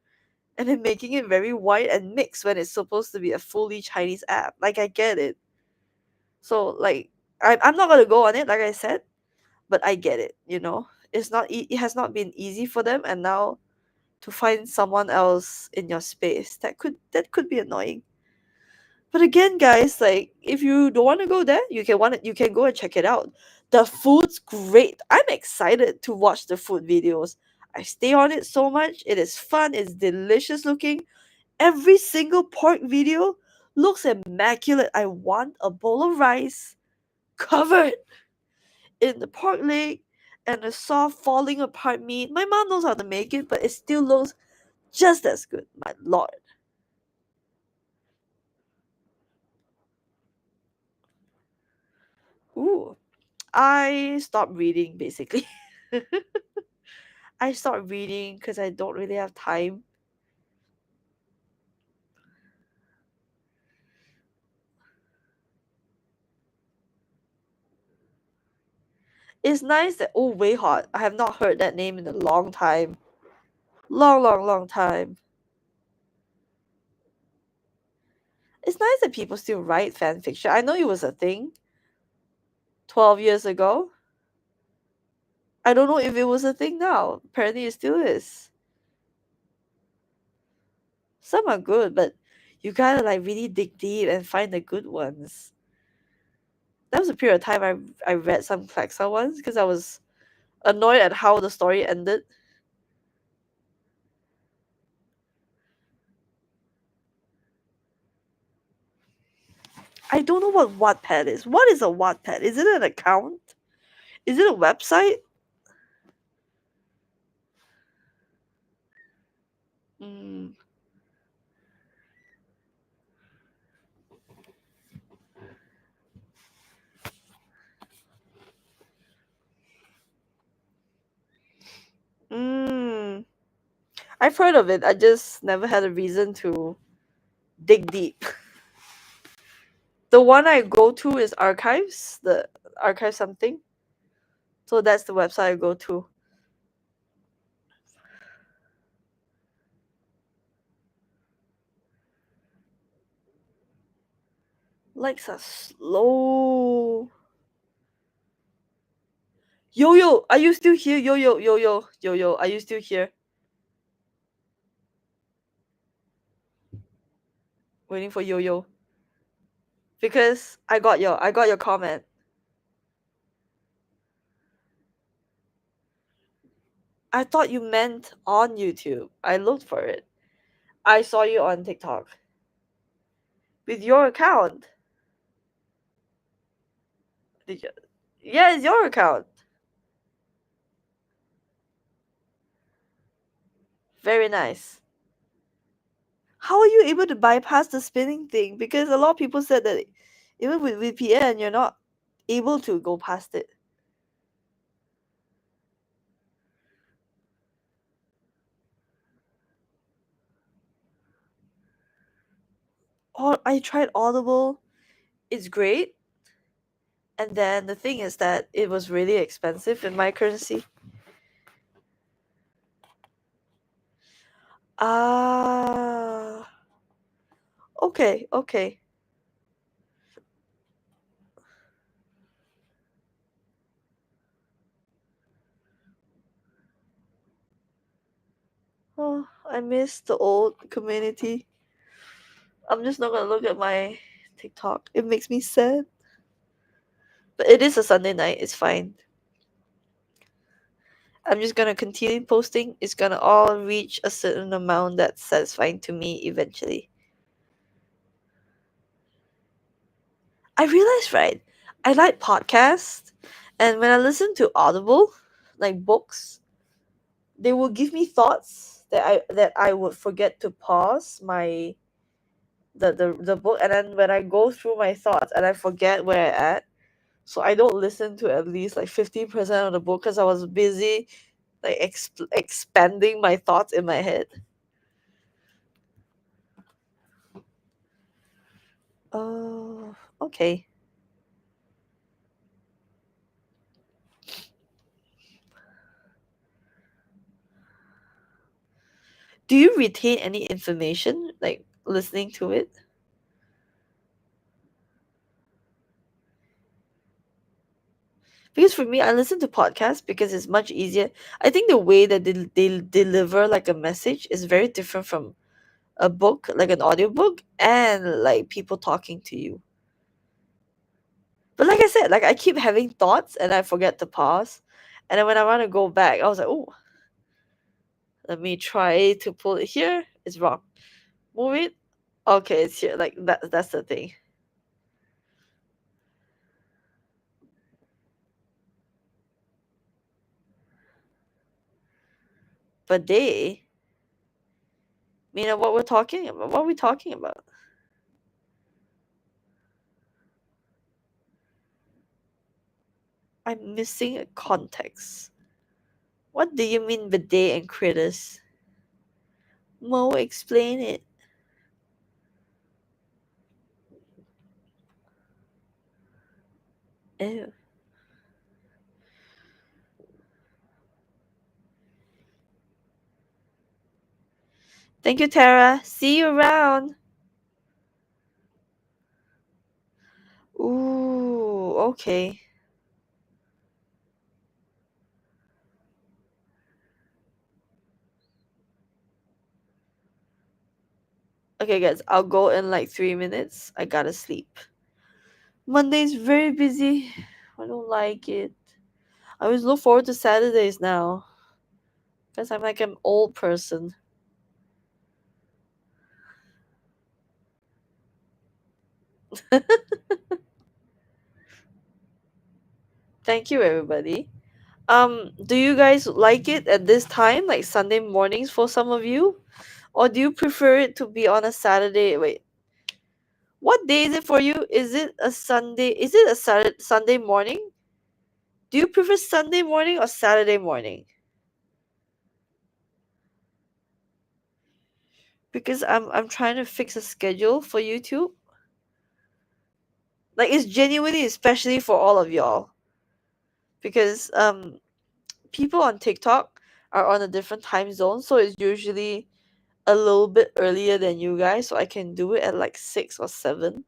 and then making it very white and mixed when it's supposed to be a fully Chinese app. Like I get it. So like I'm not gonna go on it, like I said, but I get it. You know, it has not been easy for them, and now to find someone else in your space that could be annoying. But again, guys, like if you don't want to go there, you can go and check it out. The food's great. I'm excited to watch the food videos. I stay on it so much. It is fun. It's delicious looking. Every single pork video looks immaculate. I want a bowl of rice covered in the pork leg and the soft falling apart meat. My mom knows how to make it, but it still looks just as good. My lord. Ooh. I stopped reading basically. I stopped reading because I don't really have time. It's nice that Way Hot. I have not heard that name in a long time. Long time. It's nice that people still write fan fiction. I know it was a thing 12 years ago. I don't know if it was a thing now. Apparently it still is. Some are good, but you gotta like really dig deep and find the good ones. That was a period of time I read some Klexa ones because I was annoyed at how the story ended. I don't know what Wattpad is. What is a Wattpad? Is it an account? Is it a website? Mm. Mm. I've heard of it. I just never had a reason to dig deep. The one I go to is Archives, the Archive something. So that's the website I go to. Likes are slow. Yo yo, are you still here? Yo yo yo yo yo yo, are you still here? Waiting for yo yo. Because I got your comment. I thought you meant on YouTube. I looked for it. I saw you on TikTok. With your account. Did you? Yeah, it's your account. Very nice. How are you able to bypass the spinning thing? Because a lot of people said that even with VPN, you're not able to go past it. Oh, I tried Audible. It's great. And then the thing is that it was really expensive in my currency. Ah, okay, okay. Oh, I miss the old community. I'm just not gonna look at my TikTok. It makes me sad. But it is a Sunday night. It's fine. I'm just gonna continue posting. It's gonna all reach a certain amount that's satisfying to me eventually. I realized, right? I like podcasts, and when I listen to Audible, like books, they will give me thoughts that I would forget to pause the book, and then when I go through my thoughts and I forget where I at, so I don't listen to at least like 50% of the book because I was busy like expanding my thoughts in my head. Oh, okay. Do you retain any information like listening to it? Because for me, I listen to podcasts because it's much easier. I think the way that they deliver like a message is very different from a book, like an audiobook, and like people talking to you. But like I said, like I keep having thoughts and I forget to pause. And then when I want to go back, I was like, oh, let me try to pull it here. It's wrong. Move it. Okay, it's here. Like that's the thing. But they, what we're talking about. What are we talking about? I'm missing a context. What do you mean bidet and critters? Mo, explain it. Ew. Thank you, Tara. See you around. Ooh, okay. Okay, guys, I'll go in like 3 minutes. I gotta sleep. Monday's very busy. I don't like it. I always look forward to Saturdays now. Because I'm like an old person. Thank you, everybody. Do you guys like it at this time, like Sunday mornings for some of you? Or do you prefer it to be on a Saturday? Wait, what day is it for you? Is it a Sunday? Is it a Sunday morning? Do you prefer Sunday morning or Saturday morning? Because I'm trying to fix a schedule for YouTube. Like it's genuinely especially for all of y'all. Because people on TikTok are on a different time zone, so it's usually a little bit earlier than you guys, so I can do it at like 6 or 7.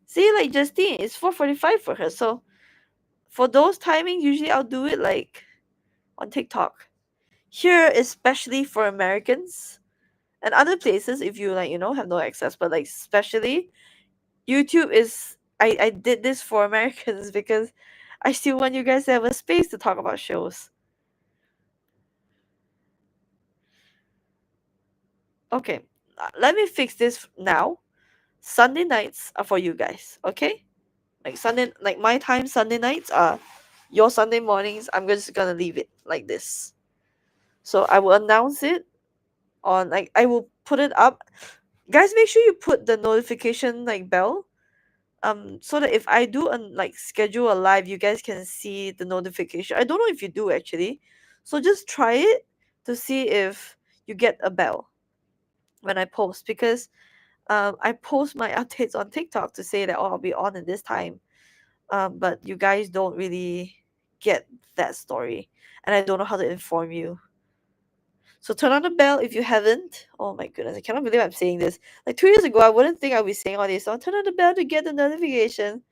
See, like Justine, it's 4:45 for her. So for those timings, usually I'll do it like on TikTok. Here, especially for Americans and other places, if you like, have no access, but like especially YouTube is. I did this for Americans because I still want you guys to have a space to talk about shows. Okay, let me fix this now. Sunday nights are for you guys, okay? Like Sunday, like my time, Sunday nights are your Sunday mornings. I'm just gonna leave it like this. So I will announce it on like I will put it up. Guys, make sure you put the notification like bell. So that if I do like schedule a live, you guys can see the notification. I don't know if you do actually. So just try it to see if you get a bell when I post because I post my updates on TikTok to say that I'll be on at this time. But you guys don't really get that story, and I don't know how to inform you. So turn on the bell if you haven't. Oh my goodness, I cannot believe I'm saying this. Like 2 years ago, I wouldn't think I'd be saying all this. So turn on the bell to get the notification,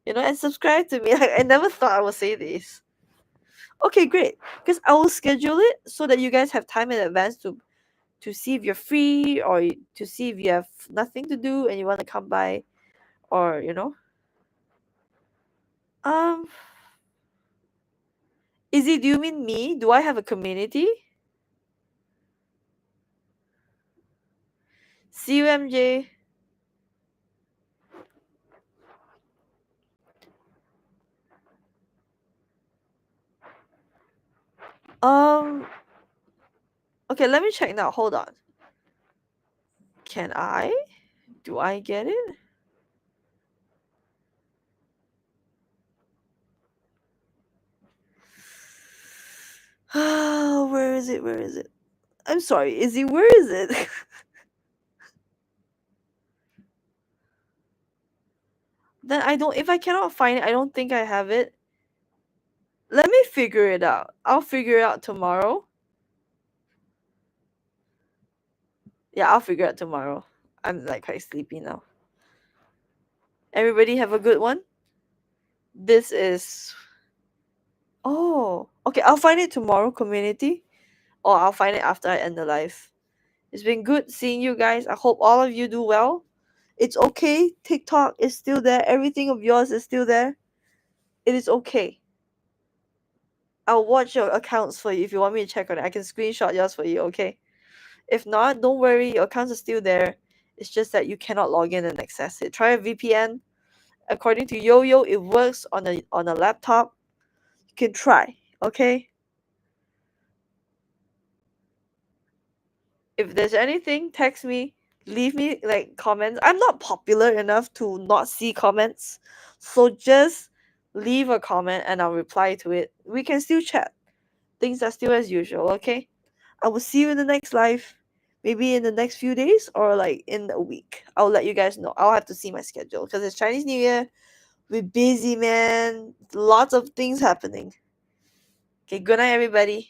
and subscribe to me. Like I never thought I would say this. Okay, great. Because I will schedule it so that you guys have time in advance to see if you're free or to see if you have nothing to do and you want to come by, or um Izzy, do you mean me? Do I have a community? See you, MJ. Um okay, let me check now. Hold on. Can I? Do I get it? Where is it? Where is it? I'm sorry, Izzy, where is it? Then I don't, if I cannot find it, I don't think I have it. Let me figure it out. I'll figure it out tomorrow. Yeah, I'll figure it out tomorrow. I'm like quite sleepy now. Everybody have a good one. This is okay, I'll find it tomorrow, community. Or I'll find it after I end the live. It's been good seeing you guys. I hope all of you do well. It's okay. TikTok is still there. Everything of yours is still there. It is okay. I'll watch your accounts for you if you want me to check on it. I can screenshot yours for you, okay? If not, don't worry, your accounts are still there. It's just that you cannot log in and access it. Try a VPN. According to Yo-Yo, it works on a laptop. You can try, okay? If there's anything, text me. Leave me like comments. I'm not popular enough to not see comments. So just leave a comment and I'll reply to it. We can still chat. Things are still as usual, okay? I will see you in the next live. Maybe in the next few days or like in a week. I'll let you guys know. I'll have to see my schedule because it's Chinese New Year. We're busy, man. Lots of things happening. Okay, good night, everybody.